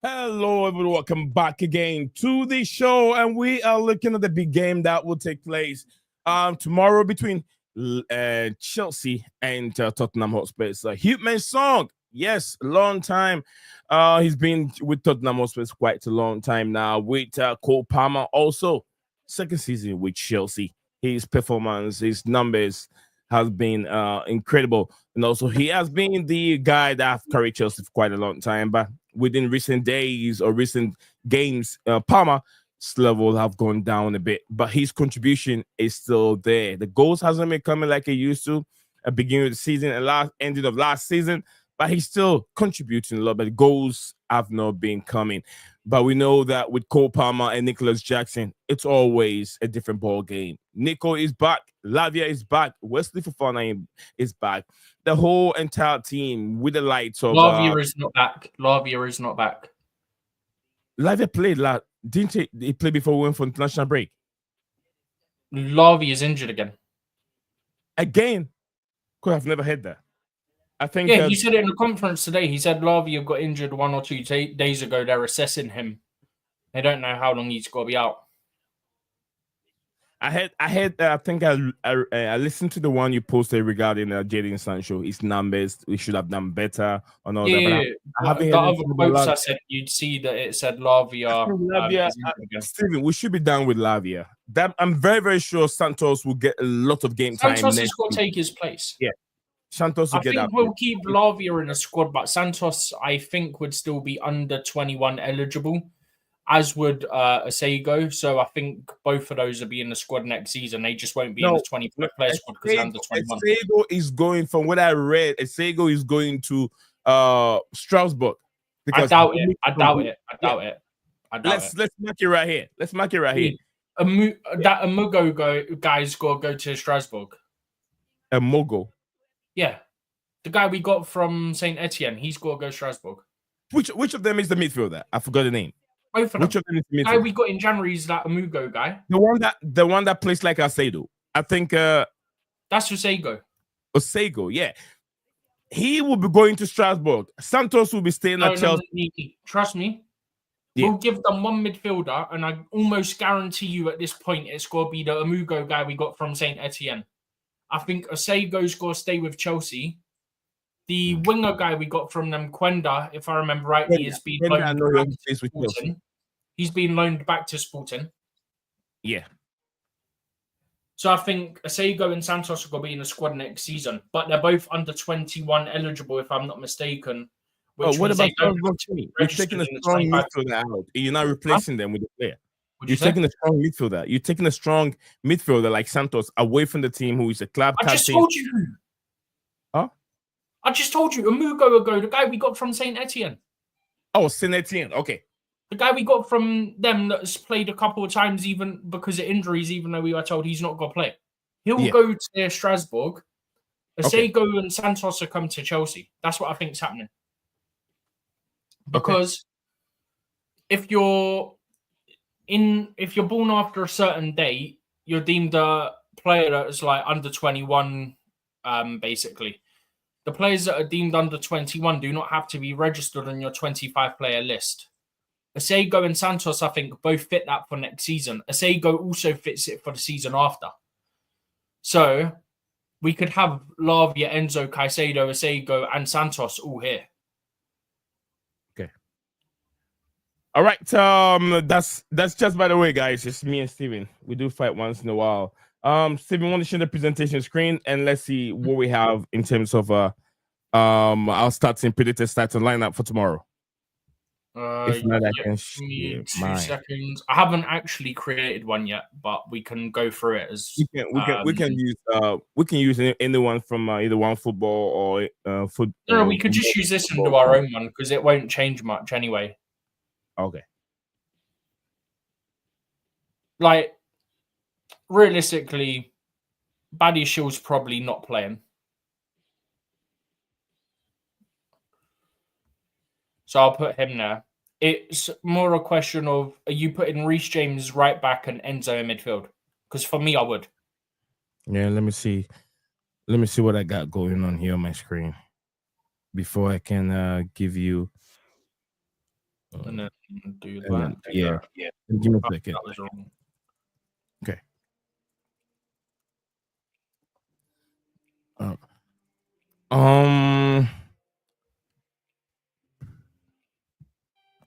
Hello, everyone. Welcome back again to the show, and we are looking at the big game that will take place tomorrow between Chelsea and Tottenham Hotspur. It's a Human Song. Yes, long time. He's been with Tottenham Hotspur quite a long time now. With Cole Palmer, also second season with Chelsea. His performance, his numbers has been incredible, and also he has been the guy that has carried Chelsea for quite a long time. But within recent days or recent games, Palmer's level have gone down a bit, but his contribution is still there. The goals hasn't been coming like it used to at the beginning of the season and ending of last season, but he's still contributing a lot, but the goals have not been coming. But we know that with Cole Palmer and Nicholas Jackson, it's always a different ball game. Nico is back. Lavia is back. Wesley Fofana is back. The whole entire team with the lights of... Lavia is not back. Lavia is not back. Lavia played, didn't he play before we went for international break? Lavia is injured again. Again? Could have never heard that. I think... Yeah, he said it in the conference today. He said Lavia got injured 1 or 2 days ago. They're assessing him. They don't know how long he's got to be out. I think I listened to the one you posted regarding Jadon Sancho. His numbers, we should have done better on all that. But the other quotes I said, you'd see that it said Lavia. Steven, we should be done with Lavia. I'm very, very sure Santos will get a lot of game time. Santos has got to take his place. Yeah. Santos will I think we'll keep Lavia in the squad, but Santos, I think, would still be under 21 eligible, as would Asego. So I think both of those will be in the squad next season. They just won't be in the 25-player squad because they're under 21. Asego is going, from what I read, Asego is going to Strasbourg. I doubt it. Let's mark it right here. That Amugo guy's got to go to Strasbourg. Amugo? Yeah. The guy we got from Saint Etienne, he's got to go to Strasbourg. Which of them is the midfielder? I forgot the name. Both of them. Which of them is the midfielder? The guy we got in January is that Amugo guy. The one that plays like Acedo. I think that's Osego. Osego, yeah. He will be going to Strasbourg. Santos will be staying at Chelsea. No. Trust me. Yeah. We'll give them one midfielder, and I almost guarantee you at this point it's going to be the Amugo guy we got from Saint Etienne. I think Osego's going to stay with Chelsea. The winger guy we got from them, Quenda, if I remember rightly, has been loaned back to Sporting. He's been loaned back to Sporting. Yeah. So I think Osego and Santos are going to be in the squad next season, but they're both under 21 eligible, if I'm not mistaken. What about you're taking a strong midfielder out? You're not replacing them with a player. You're taking a strong midfielder. You're taking a strong midfielder like Santos away from the team, who is a club captain. I just told you. Huh? I just told you. Amugo ago, the guy we got from Saint Etienne. Oh, Saint Etienne. Okay. The guy we got from them that's played a couple of times, even because of injuries, even though we were told he's not going to play. He'll go to Strasbourg. Osego and Santos will come to Chelsea. That's what I think is happening. Because if you're born after a certain date, you're deemed a player that is like under 21, basically. The players that are deemed under 21 do not have to be registered on your 25-player list. Osego and Santos, I think, both fit that for next season. Osego also fits it for the season after. So we could have Lavia, Enzo, Caicedo, Osego, and Santos all here. Okay. All right. That's just, by the way, guys. It's me and Steven. We do fight once in a while. Steven, want to share the presentation screen and let's see what we have in terms of our starting predicted starting lineup for tomorrow. If not, I can share 2 seconds. I haven't actually created one yet, but we can go through it as we can use anyone from either One Football or football. No, we could just use this and do our own one because it won't change much anyway. Okay. like realistically, Badiashil's probably not playing. So I'll put him there. It's more a question of, are you putting Reece James right back and Enzo in midfield? Because for me, I would. Yeah, let me see. Let me see what I got going on here on my screen before I can give you. And then do And that. then, yeah. Give me a second. That was wrong. Okay.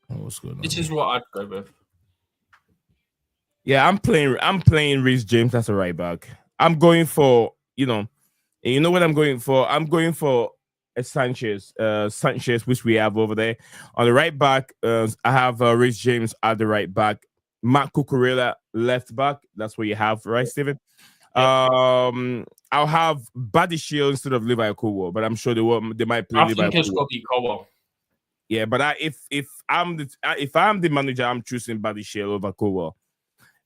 What's going on? This is what I'd go with. Yeah, I'm playing Reece James as a right back. I'm going for, you know what I'm going for? I'm going for a Sanchez, which we have over there. On the right back, I have Reece James at the right back. Matt Cucurella left back. That's what you have, right, Steven? Yep. I'll have Badiashile instead of Levi Colwell, but I'm sure they might play I Levi think it's Colwell. got to be Colwell. Yeah, but if I'm the manager, I'm choosing Badiashile over Colwell.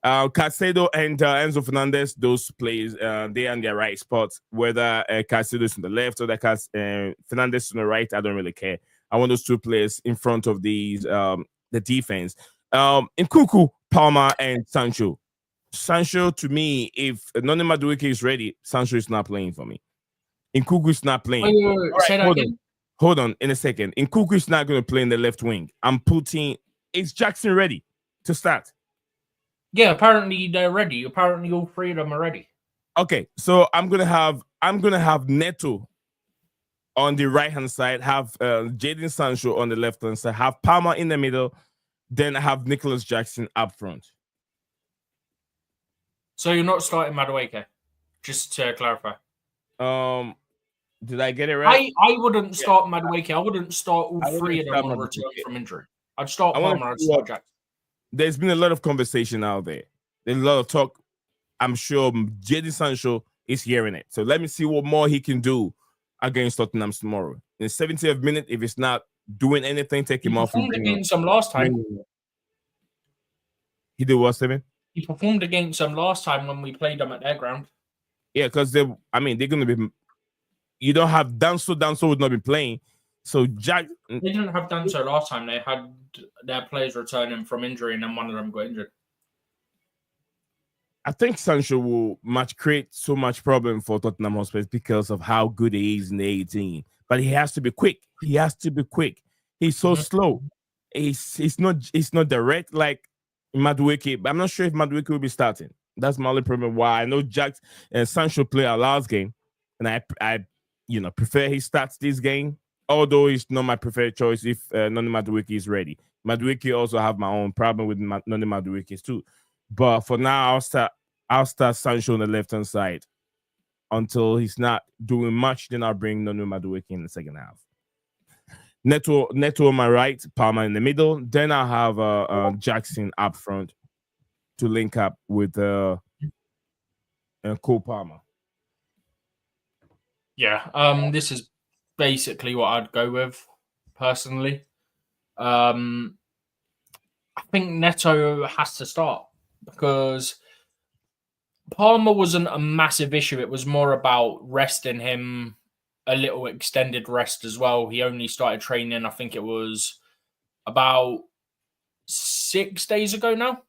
Caicedo and Enzo Fernandez, those players, they are in their right spots. Whether Caicedo is on the left or Fernandez on the right, I don't really care. I want those two players in front of these the defense. In Nkunku, Palmer, and Sancho. Sancho, to me, if Noni Madueke is ready, Sancho is not playing for me. Nkunku is not playing. Wait, say that again? Hold on in a second. Nkunku is not going to play in the left wing. Is Jackson ready to start? Yeah, apparently they're ready. Apparently all three of them are ready. Okay, so I'm gonna have Neto on the right hand side, have Jadon Sancho on the left hand side, have Palmer in the middle, then have Nicholas Jackson up front. So you're not starting Madueke, just to clarify. Did I get it right? I wouldn't start Madueke. I wouldn't start all three of them on return from injury. I'd start Palmer. I'd start Jackson. There's been a lot of conversation out there. There's a lot of talk. I'm sure Jadon Sancho is hearing it. So let me see what more he can do against Tottenham tomorrow. In the 70th minute, if it's not doing anything, take him off. He performed against them last time. He did what, Steven? He performed against them last time when we played them at their ground. Yeah, because they're going to be. You don't have Danso. Danso would not be playing. So Jack. They didn't have Danso last time. They had their players returning from injury, and then one of them got injured. I think Sancho will create so much problem for Tottenham Hotspur because of how good he is in the 18. But he has to be quick. He's so slow. He's not direct like Madueke. I'm not sure if Madueke will be starting. That's my only problem. Why I know Jack and Sancho play our last game, and I prefer he starts this game. Although it's not my preferred choice if Noni Madueke is ready. Madueke also have my own problem with Noni Madueke too. But for now, I'll start Sancho on the left-hand side until he's not doing much. Then I'll bring Noni Madueke in the second half. Neto on my right, Palmer in the middle. Then I'll have Jackson up front to link up with Cole Palmer. Yeah, this is basically what I'd go with personally. I think Neto has to start because Palmer wasn't a massive issue. It was more about resting him, a little extended rest as well. He only started training, I think it was about 6 days ago now.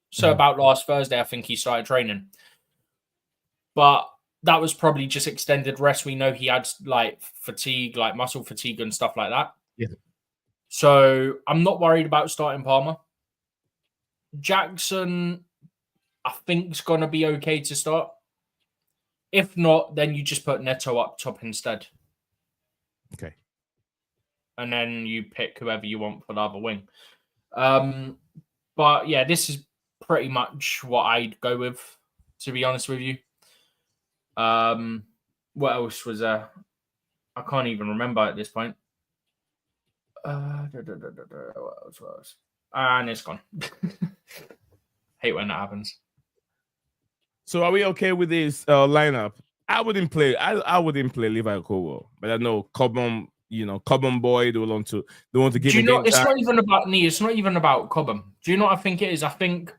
So about last Thursday, I think he started training. But that was probably just extended rest. We know he had like fatigue, like muscle fatigue and stuff like that. Yeah. So I'm not worried about starting Palmer. Jackson, I think, is going to be okay to start. If not, then you just put Neto up top instead. Okay. And then you pick whoever you want for the other wing. But yeah, this is pretty much what I'd go with, to be honest with you. What else was there? I can't even remember at this point. What else? And it's gone. Hate when that happens. So are we okay with this lineup? I wouldn't play Levi Colwell, but I know Cobham boy, they want to give. Do you know? It's not even about me. It's not even about Cobham. Do you know what I think it is? I think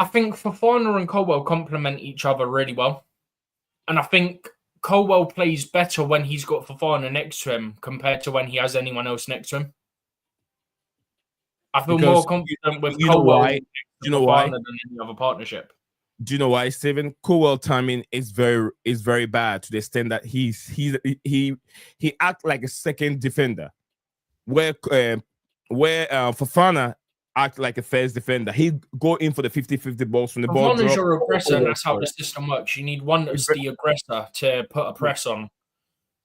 I think Fofana and Colwell complement each other really well. And I think Colwell plays better when he's got Fofana next to him compared to when he has anyone else next to him. I feel more confident with Colwell and Fofana than any other partnership. Do you know why, Steven? Colwell timing is very bad to the extent that he acts like a second defender, where Fofana act like a first defender. He go in for the 50-50 balls from the ball drop. Fofana's your aggressor, and that's how the system works. You need one that's the aggressor to put a press on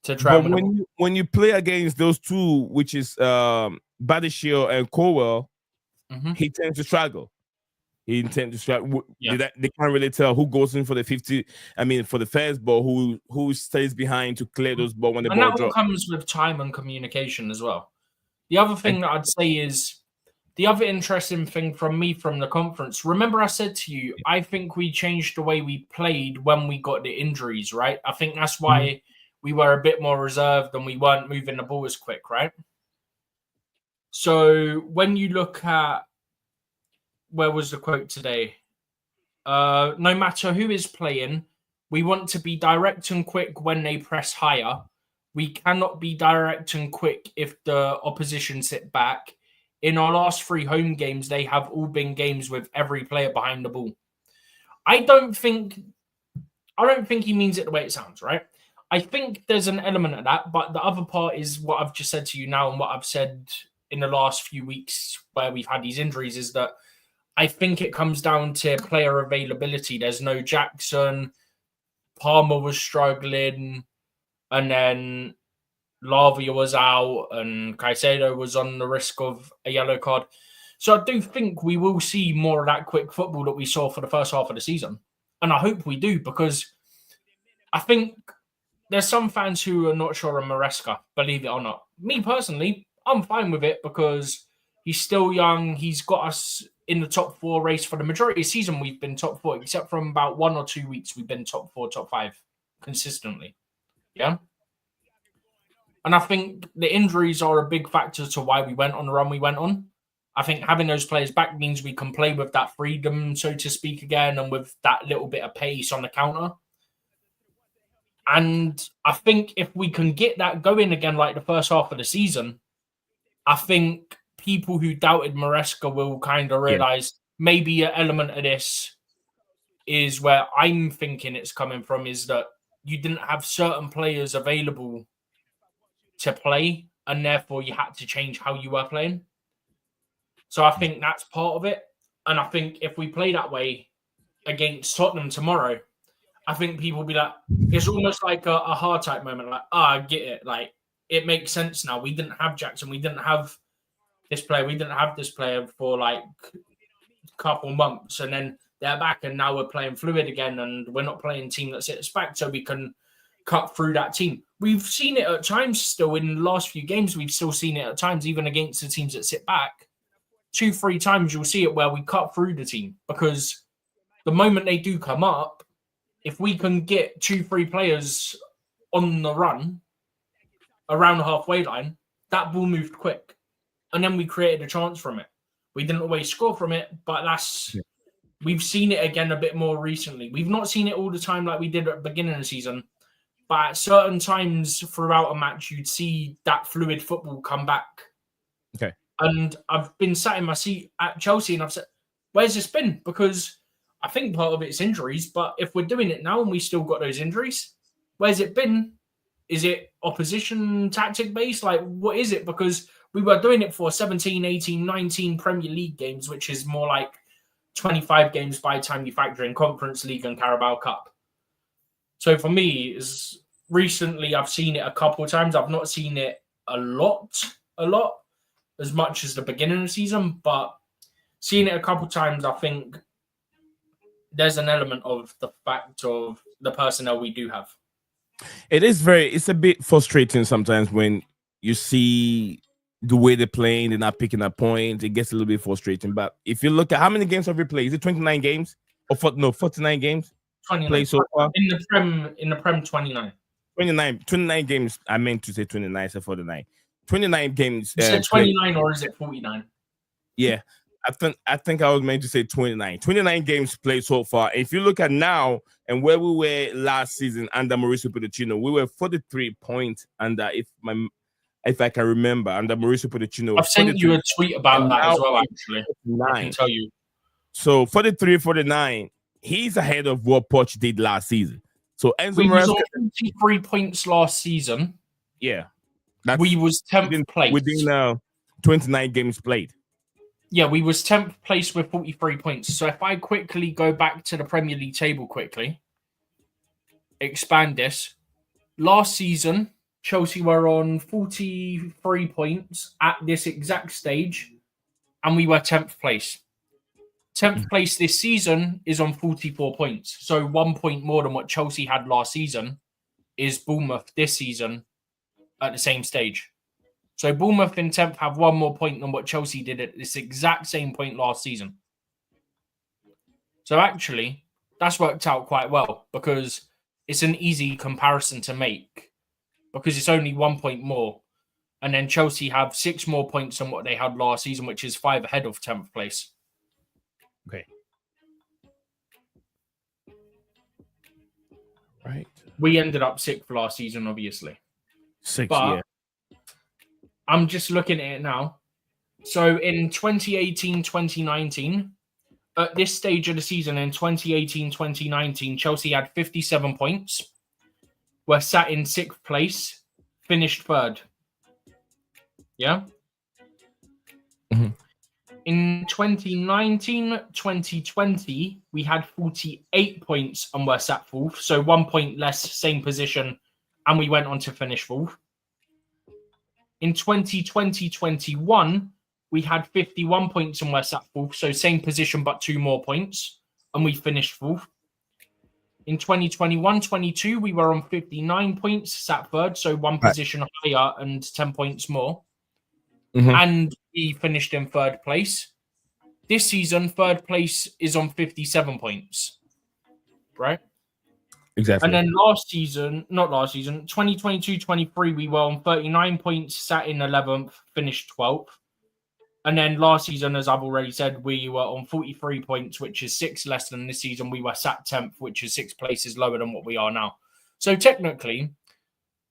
to try. But when you play against those two, which is Badiashile and Colwell, he tends to struggle. He tends to struggle. Yeah. They can't really tell who goes in for the 50. I mean, for the first ball, who stays behind to clear those balls when the ball drops. And that all comes with time and communication as well. The other thing that I'd say is the other interesting thing from the conference. Remember, I said to you, I think we changed the way we played when we got the injuries, right? I think that's why we were a bit more reserved and we weren't moving the ball as quick, right? So when you look at, where was the quote today? No matter who is playing, we want to be direct and quick when they press higher. We cannot be direct and quick if the opposition sit back. In our last 3 home games, they have all been games with every player behind the ball. I don't think he means it the way it sounds, right? I think there's an element of that, but the other part is what I've just said to you now and what I've said in the last few weeks where we've had these injuries is that I think it comes down to player availability. There's no Jackson. Palmer was struggling. And then Lavia was out. And Caicedo was on the risk of a yellow card. So I do think we will see more of that quick football that we saw for the first half of the season. And I hope we do, because I think there's some fans who are not sure of Maresca, believe it or not. Me personally, I'm fine with it because he's still young. He's got us in the top 4 race for the majority of the season. We've been top 4, except from about 1 or 2 weeks. We've been top 4, top 5 consistently. Yeah. And I think the injuries are a big factor to why we went on the run we went on. I think having those players back means we can play with that freedom, so to speak, again, and with that little bit of pace on the counter. And I think if we can get that going again like the first half of the season, I think people who doubted Maresca will kind of realize maybe an element of this is where I'm thinking it's coming from, is that you didn't have certain players available to play, and therefore you had to change how you were playing. So I think that's part of it. And I think if we play that way against Tottenham tomorrow, I think people will be like, it's almost like a hard type moment. Like, I get it. Like, it makes sense now. We didn't have Jackson. We didn't have this player. We didn't have this player for like a couple months. And then they're back and now we're playing fluid again. And we're not playing a team that sits back so we can cut through that team. We've seen it at times still in the last few games. We've still seen it at times, even against the teams that sit back. 2-3 times you'll see it where we cut through the team, because the moment they do come up, if we can get 2-3 players on the run around the halfway line, that ball moved quick. And then we created a chance from it. We didn't always score from it, but we've seen it again a bit more recently. We've not seen it all the time like we did at the beginning of the season, but at certain times throughout a match, you'd see that fluid football come back. Okay. And I've been sat in my seat at Chelsea and I've said, where's this been? Because I think part of it's injuries, but if we're doing it now and we still got those injuries, where's it been? Is it opposition tactic based? Like, what is it? Because we were doing it for 17, 18, 19 Premier League games, which is more like 25 games by the time you factor in Conference League and Carabao Cup. So for me, recently I've seen it a couple of times. I've not seen it a lot, as much as the beginning of the season, but seeing it a couple of times, I think there's an element of the fact of the personnel we do have. It's a bit frustrating sometimes when you see the way they're playing, they're not picking up points. It gets a little bit frustrating. But if you look at how many games have we played, is it 29 games? Or 49 games? 29. Played so far? In the Prem, 29. 29 games. I meant to say 29, so 49. 29 games. Is it 29 or is it 49? Yeah. I think I was meant to say 29. 29 games played so far. If you look at now and where we were last season under Mauricio Pochettino, we were 43 points under, if I can remember, under Mauricio Pochettino. I've sent you a tweet about that as well, actually. I can tell you. So 43, 49, he's ahead of what Poch did last season. So Enzo We was Maresca, on 23 points last season. yeah. We was 10th place. Within 29 games played. Yeah, we was 10th place with 43 points. So if I quickly go back to the Premier League table quickly, expand this. Last season, Chelsea were on 43 points at this exact stage, and we were 10th place. 10th place this season is on 44 points. So 1 point more than what Chelsea had last season is Bournemouth this season at the same stage. So Bournemouth in 10th have 1 more point than what Chelsea did at this exact same point last season. So actually, that's worked out quite well because it's an easy comparison to make because it's only 1 point more. And then Chelsea have 6 more points than what they had last season, which is 5 ahead of 10th place. Okay. Right. We ended up 6th last season, obviously. 6, But yeah. I'm just looking at it now. So in 2018-2019, at this stage of the season in 2018-2019, Chelsea had 57 points. We're sat in 6th place, finished 3rd. Yeah? Mhm. In 2019-2020, we had 48 points and we're sat 4th. So 1 point less, same position, and we went on to finish 4th. In 2020-21, we had 51 points and we're sat 4th. So same position, but 2 more points. And we finished 4th. In 2021-22, we were on 59 points, sat 3rd. So 1 position higher and 10 points more. Mhm. And we finished in 3rd place. This season, 3rd place is on 57 points. Right? Exactly. And then 2022-23, we were on 39 points, sat in 11th, finished 12th. And then last season, as I've already said, we were on 43 points, which is 6 less than this season. We were sat 10th, which is 6 places lower than what we are now. So technically,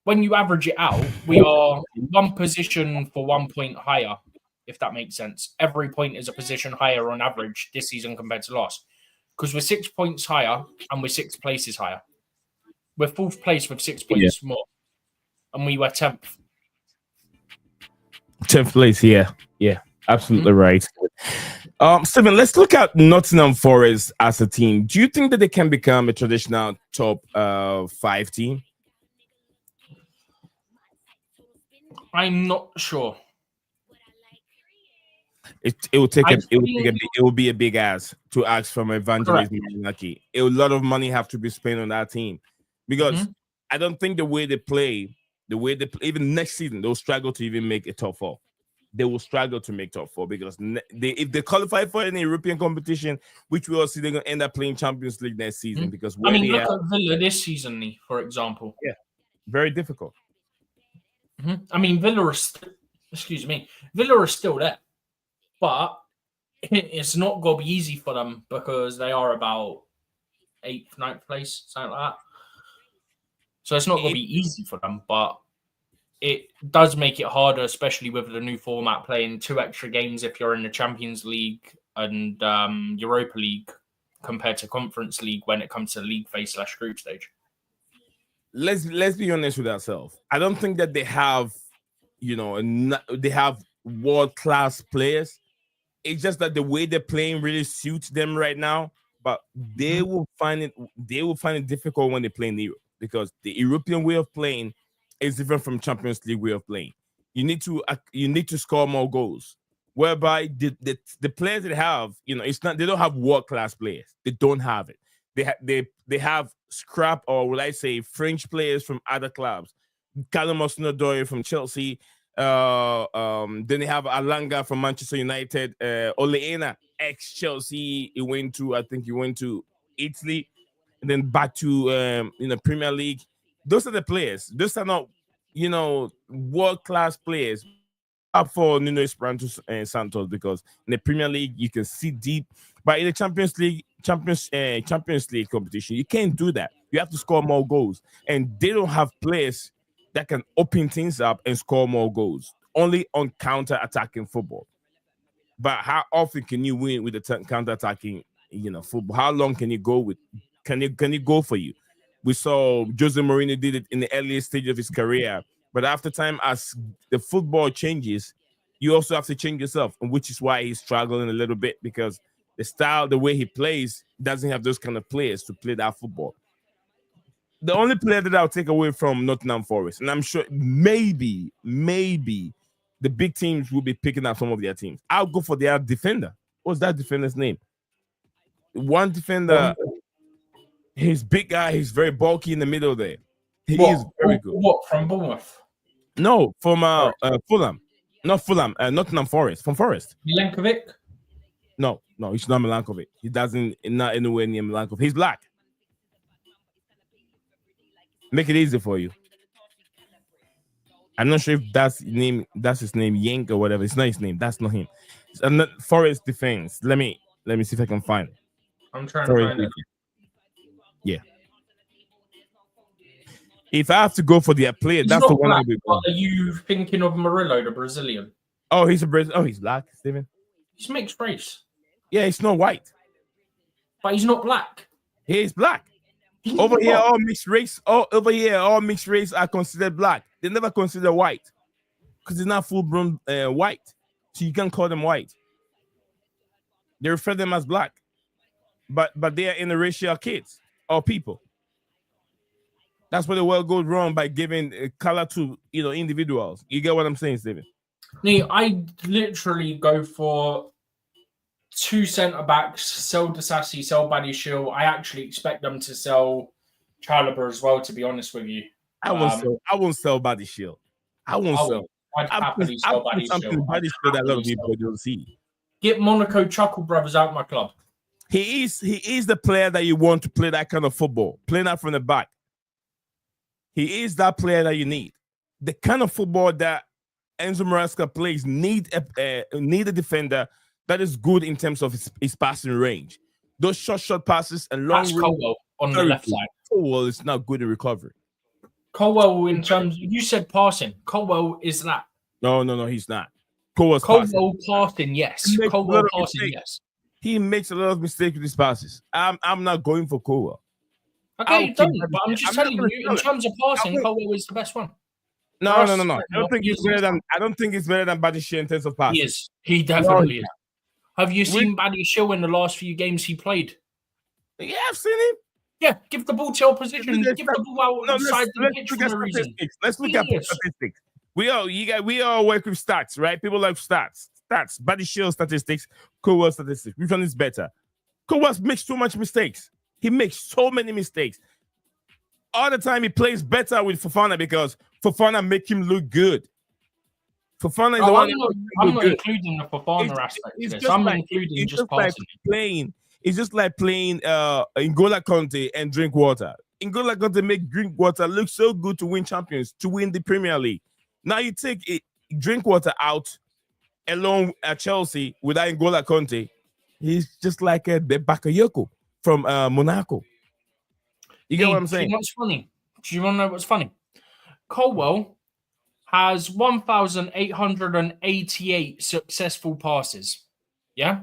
when you average it out, we are 1 position for 1 point higher, if that makes sense. Every point is a position higher on average this season compared to last. Because we're 6 points higher and we're 6 places higher. We're 4th place with 6 points more. And we were 10th. 10th place, yeah. Yeah, absolutely right. Stephen, let's look at Nottingham Forest as a team. Do you think that they can become a traditional top 5 team? I'm not sure. It will be a big ass to ask from Evangelist Marinaki. A lot of money have to be spent on that team because I don't think the way they play, even next season, they'll struggle to even make a top 4. They will struggle to make top 4 because if they qualify for any European competition, which we all see, they're going to end up playing Champions League next season because look at Villa this season, for example. Yeah, very difficult. I mean, Villa are still there, but it's not going to be easy for them because they are about 8th, 9th place, something like that. So it's not going to be easy for them, but it does make it harder, especially with the new format, playing 2 extra games if you're in the Champions League and Europa League compared to Conference League when it comes to league phase / group stage. Let's be honest with ourselves. I don't think that they have, they have world-class players. It's just that the way they're playing really suits them right now. But they will find it difficult when they play in Europe because the European way of playing is different from Champions League way of playing. You need to score more goals. Whereby the players they have, they don't have world-class players. They don't have it. They have scrap, or will I say French players from other clubs. Callum Hudson-Odoi from Chelsea. Then they have Alanga from Manchester United. Oleena, ex-Chelsea. He went to Italy, and then back to Premier League. Those are the players. Those are not world-class players. up for Nuno Espirito Santos because in the Premier League you can see deep, but in the Champions League competition you can't do that. You have to score more goals, and they don't have players that can open things up and score more goals. Only on counter-attacking football. But how often can you win with the counter-attacking, football? How long can you go with? Can you go for you? We saw Jose Mourinho did it in the earliest stage of his career, but after time, as the football changes, you also have to change yourself, which is why he's struggling a little bit because the way he plays, doesn't have those kind of players to play that football. The only player that I'll take away from Nottingham Forest, and I'm sure maybe the big teams will be picking up some of their teams. I'll go for their defender. What's that defender's name? One defender, he's big guy, he's very bulky in the middle there. He is very good. What, from Bournemouth? No, from Fulham. Not Fulham, Nottingham Forest. From Forest. Milankovic? No, he's not Milankovic. He not anywhere near Milankovic. He's black. Make it easy for you. I'm not sure if that's his name, Yank or whatever. It's not his name. That's not him. It's not Forest defense. Let me see if I can find it. I'm trying to find it. Yeah. If I have to go for their player, that's the one I'll be going. Are you thinking of Murillo, the Brazilian? Oh, he's a Brazilian. Oh, he's black, Steven. He's mixed race. Yeah, he's not white. But he's not black. He is black. Over here, all mixed race. Over here, all mixed race are considered black. They never consider white because it's not full-blown white, so you can't call them white. They refer them as black, but they are interracial kids or people. That's where the world goes wrong by giving color to individuals. You get what I'm saying, Steven? I literally go for 2 centre backs, sell Disasi, sell Badiashile. I actually expect them to sell Chalobah as well, to be honest with you. I won't sell Badiashile. I won't sell. I'd happily sell Badiashile. Badiashile that a lot of people don't see. Get Monaco Chuckle Brothers out my club. He is the player that you want to play that kind of football, playing out from the back. He is that player that you need. The kind of football that Enzo Maresca plays need a defender that is good in terms of his passing range. Those short passes and long range. Colwell on the left side. Colwell is not good in recovery. Colwell, in terms, you said passing. Colwell is that. No, he's not. Colwell passing, yes. Colwell passing, yes. He makes a lot of mistakes with his passes. I'm not going for Colwell. Okay, but I'm just telling you, in terms of passing, Colwell is the best one. No. I don't think he's better than Badiashile in terms of passing. He is. He definitely is. Have you seen Badiashile in the last few games he played? Yeah, I've seen him. Yeah, give the ball to opposition. Give the ball outside the pitch for no reason. Let's look at statistics. We all work with stats, right? People like stats. Badiashile statistics, Colwell statistics. Which one is better? Colwell makes too much mistakes. He makes so many mistakes. All the time he plays better with Fofana because Fofana make him look good. Fofana is the one. I'm not including the Fofana aspect. I'm including just passing. It's just like playing N'Golo Kante and Drinkwater. N'Golo Kante make Drinkwater look so good to win champions, to win the Premier League. Now you take Drinkwater out alone at Chelsea without N'Golo Kante. He's just like the Bakayoko from Monaco. You get what I'm saying? What's funny? Do you want to know what's funny? Colwell has 1,888 successful passes. Yeah?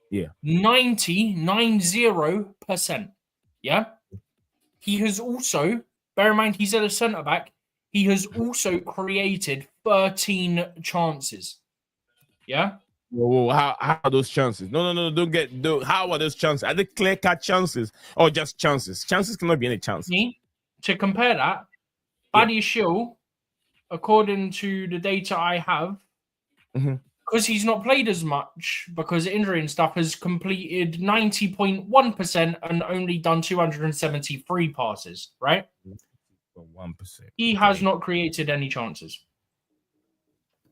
Yeah. 90%. Yeah? He has also, bear in mind, he's at a centre back. He has also created 13 chances. Yeah? Whoa, how are those chances? No, how are those chances? Are they clear-cut chances or just chances? Chances cannot be any chance. To compare that, Badiashile, according to the data I have, because he's not played as much because of injury and stuff, has completed 90.1% and only done 273 passes, right? 1%. He has not created any chances.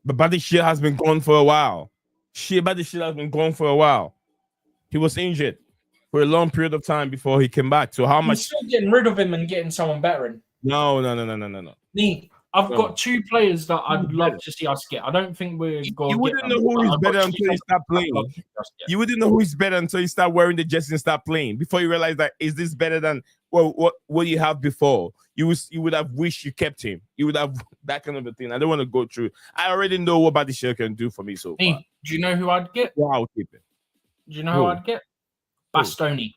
But Badiashile has been gone for a while. Badiashile has been gone for a while. He was injured for a long period of time before he came back. So how much? Still getting rid of him and getting someone better in. No. I've No. got 2 players that I'd Who's love better? to see us get. I don't think we're going You to get wouldn't them. know who but is I've better got 2 until you start I'd love playing. to see us get. You wouldn't know who is better until you start wearing the jersey and start playing. Before you realize that is this better than what you have before? You would have wished you kept him. You would have that kind of a thing. I don't want to go through. I already know what Badishia can do for me so far. Hey, do you know who I'd get? Well, I'll keep it. Do you know who I'd get? Who? Bastoni.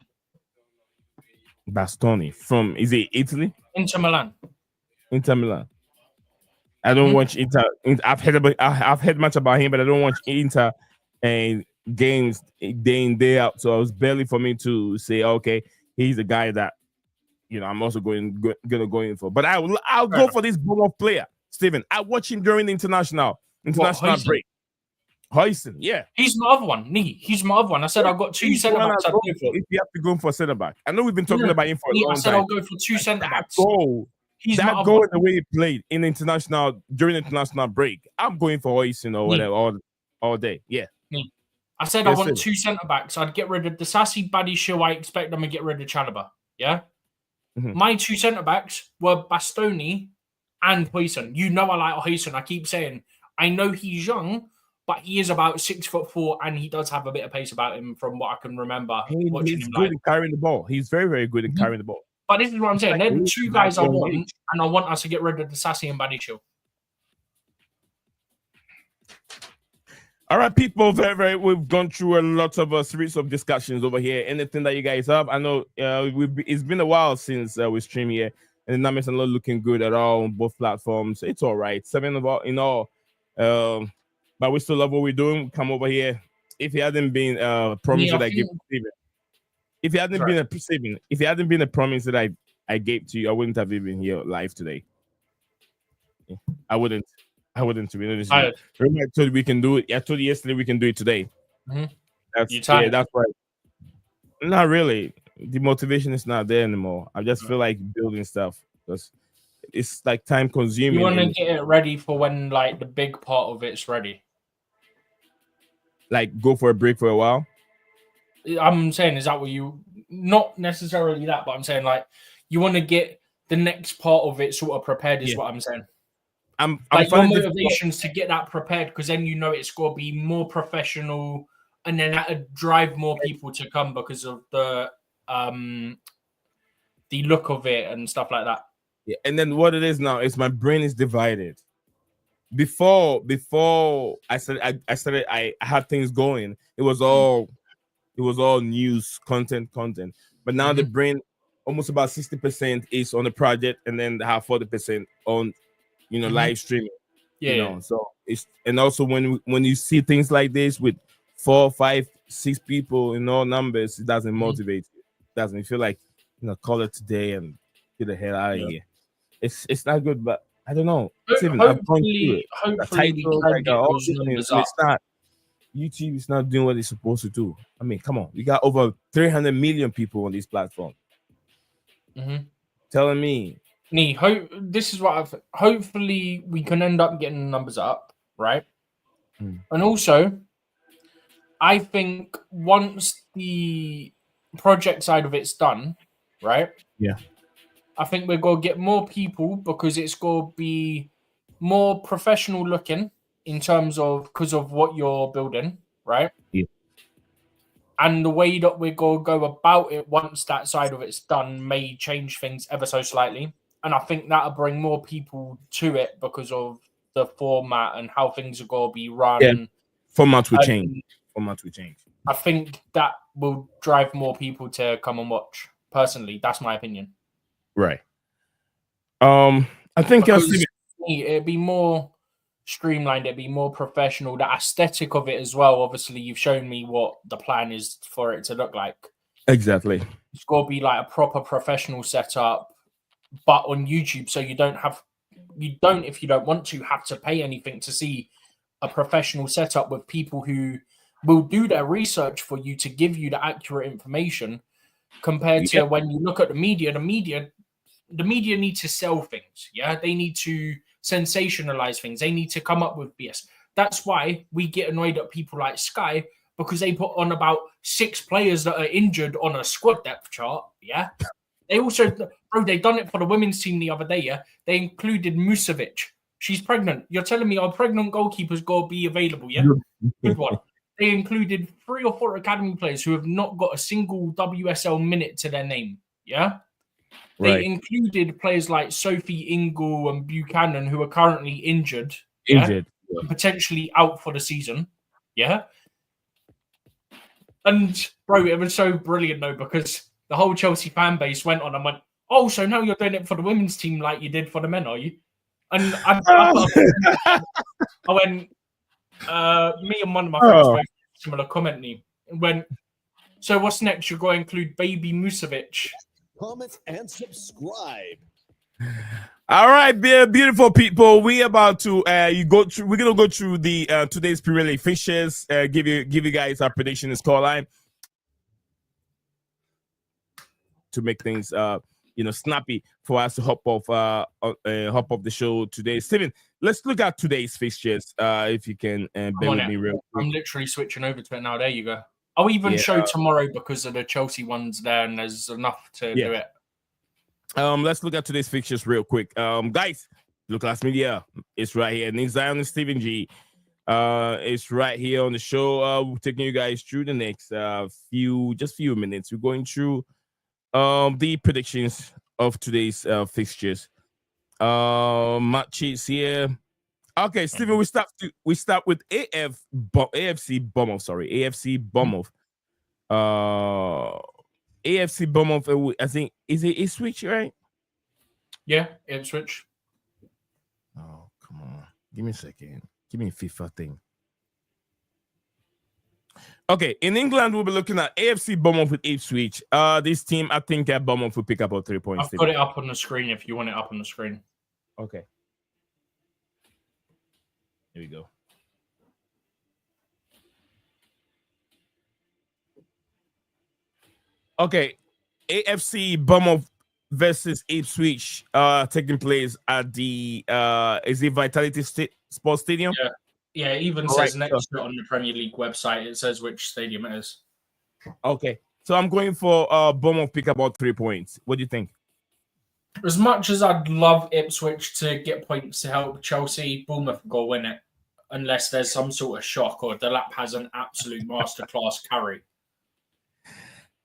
Bastoni from is it Italy? Inter Milan. Inter Milan. I don't watch Inter. I've heard much about him, but I don't watch Inter and games day in day out. So it was barely for me to say, okay, he's a guy that I'm also gonna go in for. But I'll go for this Bournemouth player, Steven. I watch him during the international break. Hoyson, yeah. He's my other one. He's my other one. I said I've got 2 centre backs. If you have to go for a centre back, I know we've been talking about him for a long time. I said I'll go for 2 centre backs. He's that goal and the way he played in international during the international break. I'm going for Hoyson or whatever all day. Yeah. I said I want 2 centre backs. I'd get rid of Disasi, Badiashile. I expect them to get rid of Chalobah. Yeah. Mm-hmm. My 2 centre backs were Bastoni and Hoyson. You know I like Hoyson. I keep saying I know he's young, but he is about 6'4" and he does have a bit of pace about him from what I can remember. He's good in carrying the ball. He's very, very good in carrying the ball. But this is what I'm saying. They're the 2 guys I want, and I want us to get rid of Disasi and Badiashile. All right, people, we've gone through a lot of series of discussions over here. Anything that you guys have? I know it's been a while since we stream here, and the numbers are not looking good at all on both platforms. It's all right. 7 of all in all. But we still love what we're doing. Come over here. If it hadn't been a promise that I gave to Steven, if it hadn't been a promise that I gave to you, I wouldn't have been here live today. I wouldn't, to be honest. Remember I told you we can do it. I told you yesterday we can do it today. Mm-hmm. That's right. Not really. The motivation is not there anymore. I just feel like building stuff because it's like time consuming. You want to get it ready for when like the big part of it's ready. Like go for a break for a while. I'm saying, is that what you? Not necessarily that, but I'm saying like you want to get the next part of it sort of prepared. Is what I'm saying. I'm like your motivations to get that prepared because then you know it's going to be more professional, and then that would drive more people to come because of the look of it and stuff like that. Yeah, and then what it is now is my brain is divided. Before I had things going. It was all news content. But now the brain, almost about 60% is on the project, and then they have 40% on, live streaming. Yeah. So it's and also when you see things like this with 4, 5, 6 people in all numbers, it doesn't motivate you. It doesn't feel like call it today and get the hell out of here. It's not good, but I don't know. Hopefully YouTube is not doing what it's supposed to do. I mean, come on, we got over 300 million people on this platform. Telling me, this is what hopefully we can end up getting the numbers up, right? And also, I think once the project side of it's done, right? Yeah. I think we're going to get more people because it's going to be more professional looking in terms of because of what you're building, right? Yeah. And the way that we're going to go about it once that side of it's done may change things ever so slightly. And I think that'll bring more people to it because of the format and how things are going to be run. Yeah. Format will change. I think that will drive more people to come and watch. Personally, that's my opinion. Right. I think it'd be more streamlined, it'd be more professional. The aesthetic of it as well. Obviously, you've shown me what the plan is for it to look like. Exactly. It's got to be like a proper professional setup, but on YouTube, so you don't, if you don't want to, have to pay anything to see a professional setup with people who will do their research for you to give you the accurate information. Compared to when you look at the media need to sell things. Yeah, they need to sensationalize things. They need to come up with BS. That's why we get annoyed at people like Sky because they put on about 6 players that are injured on a squad depth chart. Yeah, They also, bro, they done it for the women's team the other day. Yeah, they included Musovic. She's pregnant. You're telling me our pregnant goalkeeper's got to be available? Yeah, good one. They included 3 or 4 academy players who have not got a single WSL minute to their name. Yeah. They included players like Sophie Ingle and Buchanan, who are currently injured. Yeah? Potentially out for the season. Yeah. And, bro, it was so brilliant, though, because the whole Chelsea fan base went on and went, oh, so now you're doing it for the women's team like you did for the men, are you? And I went, me and one of my friends both similar comment went, so what's next? You're going to include baby Musovic. Comment and subscribe. All right, beautiful people. We're about to we're gonna go through the today's Premier League fixtures. Give you guys our prediction and scoreline to make things snappy for us to hop off the show today. Steven, let's look at today's fixtures. If you can bear with me real quick. I'm literally switching over to it now. There you go. I'll even show tomorrow because of the Chelsea ones there, and there's enough to do it. Let's look at today's fixtures real quick. Guys, Blueclouds Media, it's right here. Nick Zion and Stephen G. It's right here on the show. We're taking you guys through the next few minutes. We're going through the predictions of today's fixtures. Matches here. Okay, Stephen, we start with AFC Bournemouth. AFC Bournemouth. AFC Bournemouth, I think, is it Ipswich, right? Yeah, Ipswich. Oh, come on. Give me a second. Give me a FIFA thing. Okay, in England, we'll be looking at AFC Bournemouth with Ipswich. This team, I think Bournemouth will pick up about 3 points. I've got it up on the screen if you want it up on the screen. Okay. Here we go. Okay, AFC Bournemouth versus Ipswich taking place at the is it Vitality Sports Stadium? Yeah, it even says next to it on the Premier League website. It says which stadium it is. Okay, so I'm going for Bournemouth pick about 3 points. What do you think? As much as I'd love Ipswich to get points to help Chelsea, Bournemouth go win it. Unless there's some sort of shock or Delap has an absolute masterclass carry.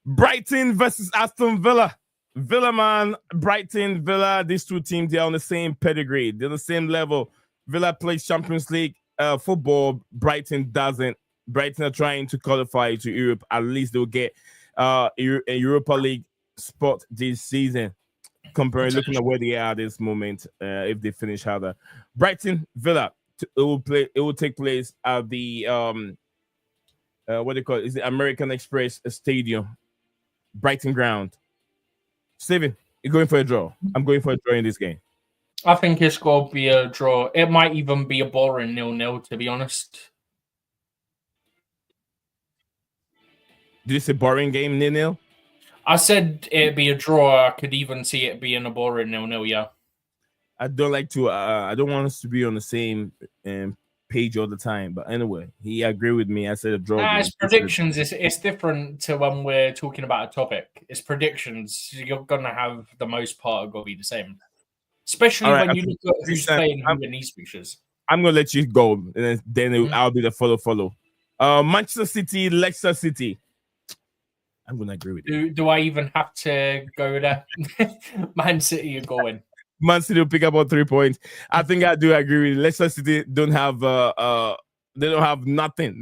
Brighton versus Aston Villa. Brighton, Villa, these two teams, they're on the same pedigree. They're on the same level. Villa plays Champions League football. Brighton doesn't. Brighton are trying to qualify to Europe. At least they'll get a Europa League spot this season. Looking at where they are at this moment, if they finish harder. Brighton, Villa, it will take place at the what do you call it? Is it American Express Stadium, Brighton ground. Steven, you're going for a draw. I'm going for a draw in this game. I think it's going to be a draw. It might even be a boring 0-0, to be honest. Did you say boring game 0-0? I said it'd be a draw. I could even see it being a boring 0-0, yeah. I don't like to. I don't want us to be on the same page all the time. But anyway, he agreed with me. I said a draw. It's predictions. It's different to when we're talking about a topic. It's predictions. You're gonna have the most part going to be the same, especially when you look at who's playing who in these pictures. I'm gonna let you go, and then I'll do the follow. Manchester City, Leicester City. I'm gonna agree with you. Do I even have to go there? Man City are going. Man City will pick up about 3 points. I think I do agree with you. Leicester City don't have they don't have nothing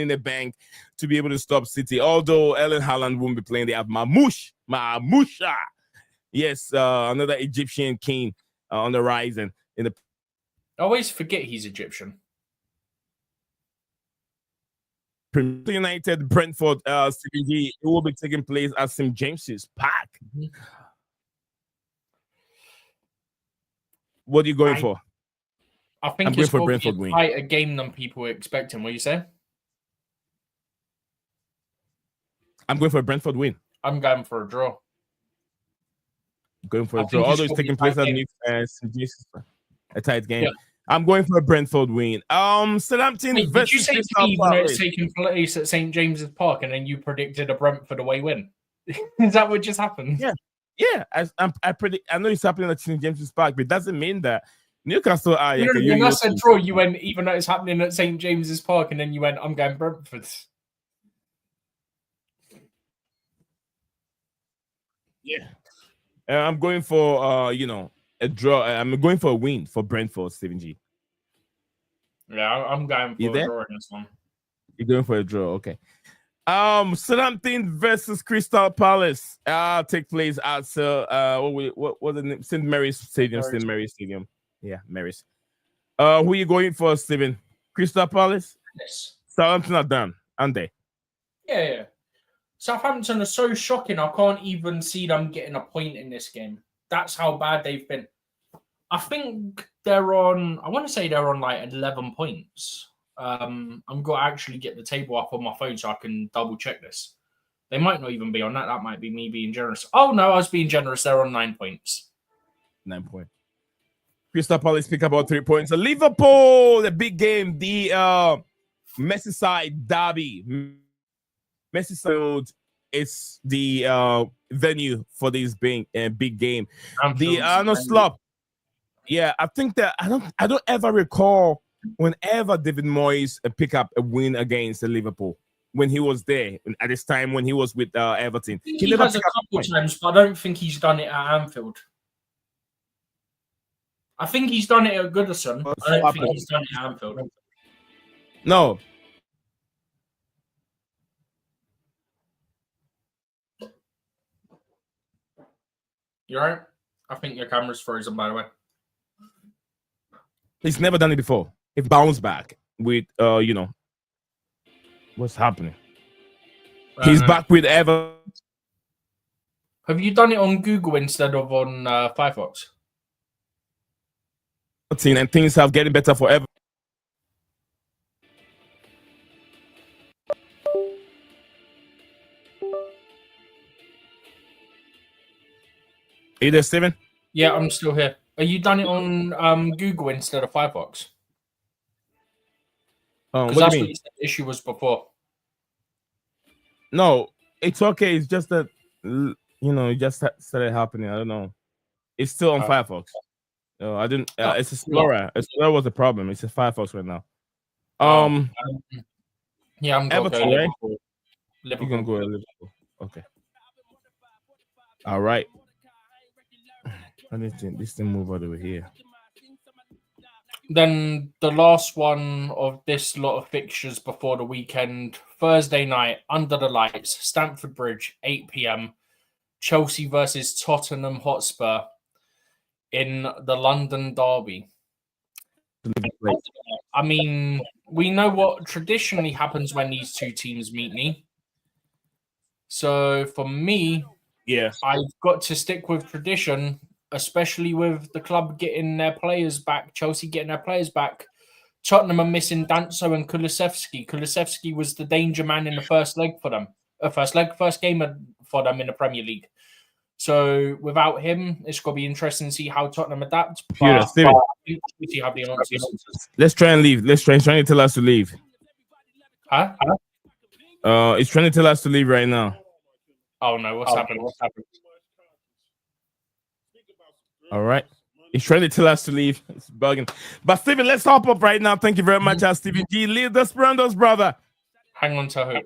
in the bank to be able to stop City. Although Erling Haaland won't be playing, they have Mamusha. Yes, another Egyptian king on the rise and in the. I always forget he's Egyptian. United, Brentford, CBG, it will be taking place at St. James's Park. Mm-hmm. What are you going for? I think it's for Brentford win. A game than people were expecting. What are you saying? I'm going for a Brentford win. I'm going for a draw. Going for a draw. Although it's taking place at St. James's Park. A tight game. Yeah. I'm going for a Brentford win. Southampton. Wait, did you say to me when it's taking place at St. James's Park and then you predicted a Brentford away win? Is that what just happened? Yeah, I predict. I know it's happening at St James's Park, but it doesn't mean that Newcastle are. No, when I said draw, you went, even though it's happening at St James's Park, and then you went, I'm going Brentford. Yeah. I'm going for a draw. I'm going for a win for Brentford, Stephen G. Yeah, I'm going for a draw in this one. You're going for a draw, okay. Southampton versus Crystal Palace. Take place at what was the name? St. Mary's Stadium. St. Mary's Stadium. Yeah, Mary's. Who are you going for, Stephen? Crystal Palace? Yes. Southampton are done, aren't they? Yeah. Southampton are so shocking. I can't even see them getting a point in this game. That's how bad they've been. I think I want to say they're on like 11 points. I'm going to actually get the table up on my phone so I can double check this. They might not even be on that. That might be me being generous. Oh, no, I was being generous. They're on 9 points. 9 points. Crystal Palace pick up about 3 points. Liverpool, the big game, the Merseyside derby. Merseyside is the venue for this big game. The Arnold Slot. Yeah, I think that I don't ever recall whenever David Moyes pick up a win against Liverpool when he was there at this time when he was with Everton. He never has a couple times, but I don't think he's done it at Anfield. I think he's done it at Goodison. I don't think he's done it at Anfield. No. You alright? I think your camera's frozen, by the way. He's never done it before. It bounced back with what's happening. He's back with Everton. Have you done it on Google instead of on Firefox? And things have getting better forever. Are you there, Steven? Yeah, I'm still here. Are you done it on Google instead of Firefox? What that's do you mean? What you said the issue was before. No, it's okay. It's just that it just started happening. I don't know. It's still on Firefox. No, I didn't. It's Explorer. Explorer was the problem. It's a Firefox right now. Yeah, I'm going to go Liverpool. You're gonna go Liverpool. Okay. All right. This thing move all the way here. Then the last one of this lot of fixtures before the weekend, Thursday night, under the lights, Stamford Bridge, 8 p.m. Chelsea versus Tottenham Hotspur in the London derby. I mean, we know what traditionally happens when these two teams meet me. So for me, I've got to stick with tradition, especially with the club getting their players back, Chelsea getting their players back. Tottenham are missing Danso and Kulusevski. Kulusevski was the danger man in the first game for them in the Premier League. So without him, it's going to be interesting to see how Tottenham adapt. But we have the answers. Let's try and leave. It's trying to tell us to leave. Huh? It's trying to tell us to leave right now. Oh no, what's happened? All right. He's trying to tell us to leave. It's bugging. But Steven, let's hop up right now. Thank you very much, Stephen G. Leave the Sperandos, brother. Hang on to hope.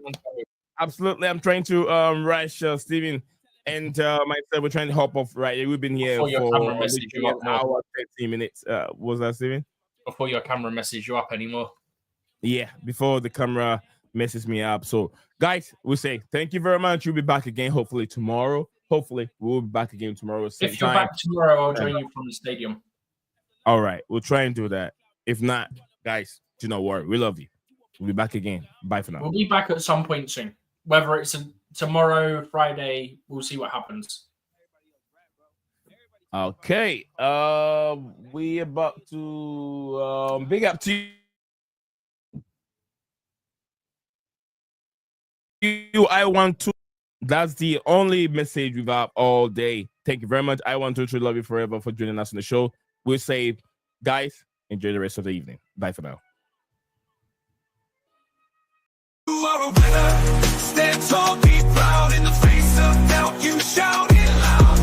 Absolutely. I'm trying to rush Stephen and myself. We're trying to hop off right here. We've been here for an hour, 13 minutes. Was that, Stephen? Before your camera messes you up anymore. Yeah, before the camera messes me up. So, guys, we'll say thank you very much. We'll be back again, hopefully, tomorrow. Hopefully, we'll be back again tomorrow. If you're back tomorrow, I'll join you from the stadium. All right. We'll try and do that. If not, guys, do not worry. We love you. We'll be back again. Bye for now. We'll be back at some point soon. Whether it's tomorrow, Friday, we'll see what happens. Okay. We about to big up to you. I want to. That's the only message we've got all day. Thank you very much. I want to love you forever for joining us on the show. We'll say, guys, enjoy the rest of the evening. Bye for now. You are a winner. Stand tall, be proud in the face of doubt. You shout it loud.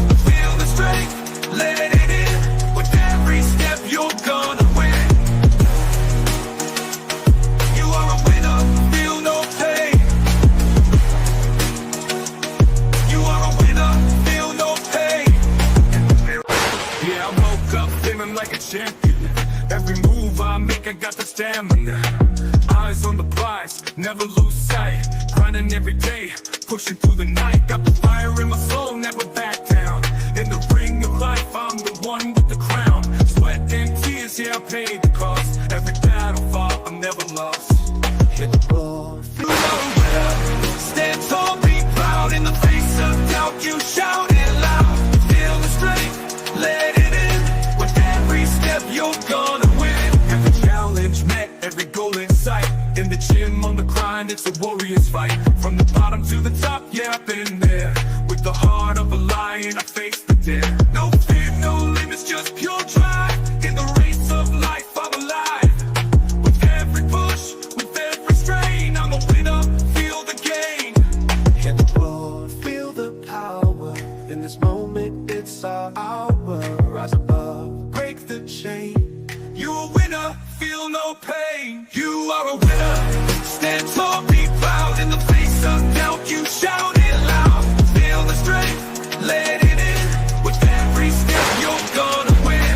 Every move I make, I got the stamina. Eyes on the prize, never lose sight. Grinding every day, pushing through the night. Got the fire in my soul, never back down. In the ring of life, I'm the one with the crown. Sweat and tears, yeah, I paid the cost. Every battle fought, I'm never lost. Hit the floor, feel winner. Stand tall, be proud. In the face of doubt, you shout it loud. Feel the strength, let it in. With every step, you're gonna win. Every challenge met, every goal in sight. In the gym, on the grind, it's a warrior's fight. From the bottom to the top, yeah, I've been there. With the heart of a lion, I face the dare. No fear, no limits, just pure drive. In the race of life, I'm alive. With every push, with every strain, I'm a winner, feel the gain. Hit the floor, feel the power. In this moment, it's our hour. Rise above, break the chain. You a winner, feel no pain. You are a winner, stand tall, be proud. In the face of doubt, you shout it loud. Feel the strength, let it in. With every step, you're gonna win.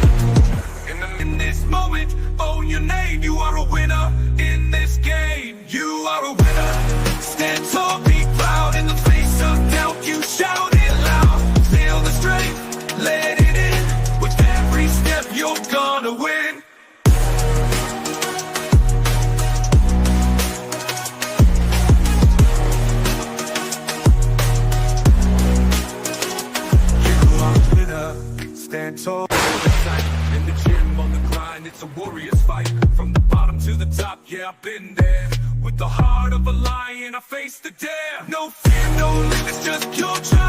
In this moment, own your name. You are a winner in this game. You are a winner, stand tall, be proud. In the face of doubt, you shout it loud. Feel the strength, let it in. With every step, you're gonna win. Stand tall, in the gym, on the grind, it's a warrior's fight. From the bottom to the top, yeah, I've been there. With the heart of a lion, I face the dare. No fear, no limits, just pure drive.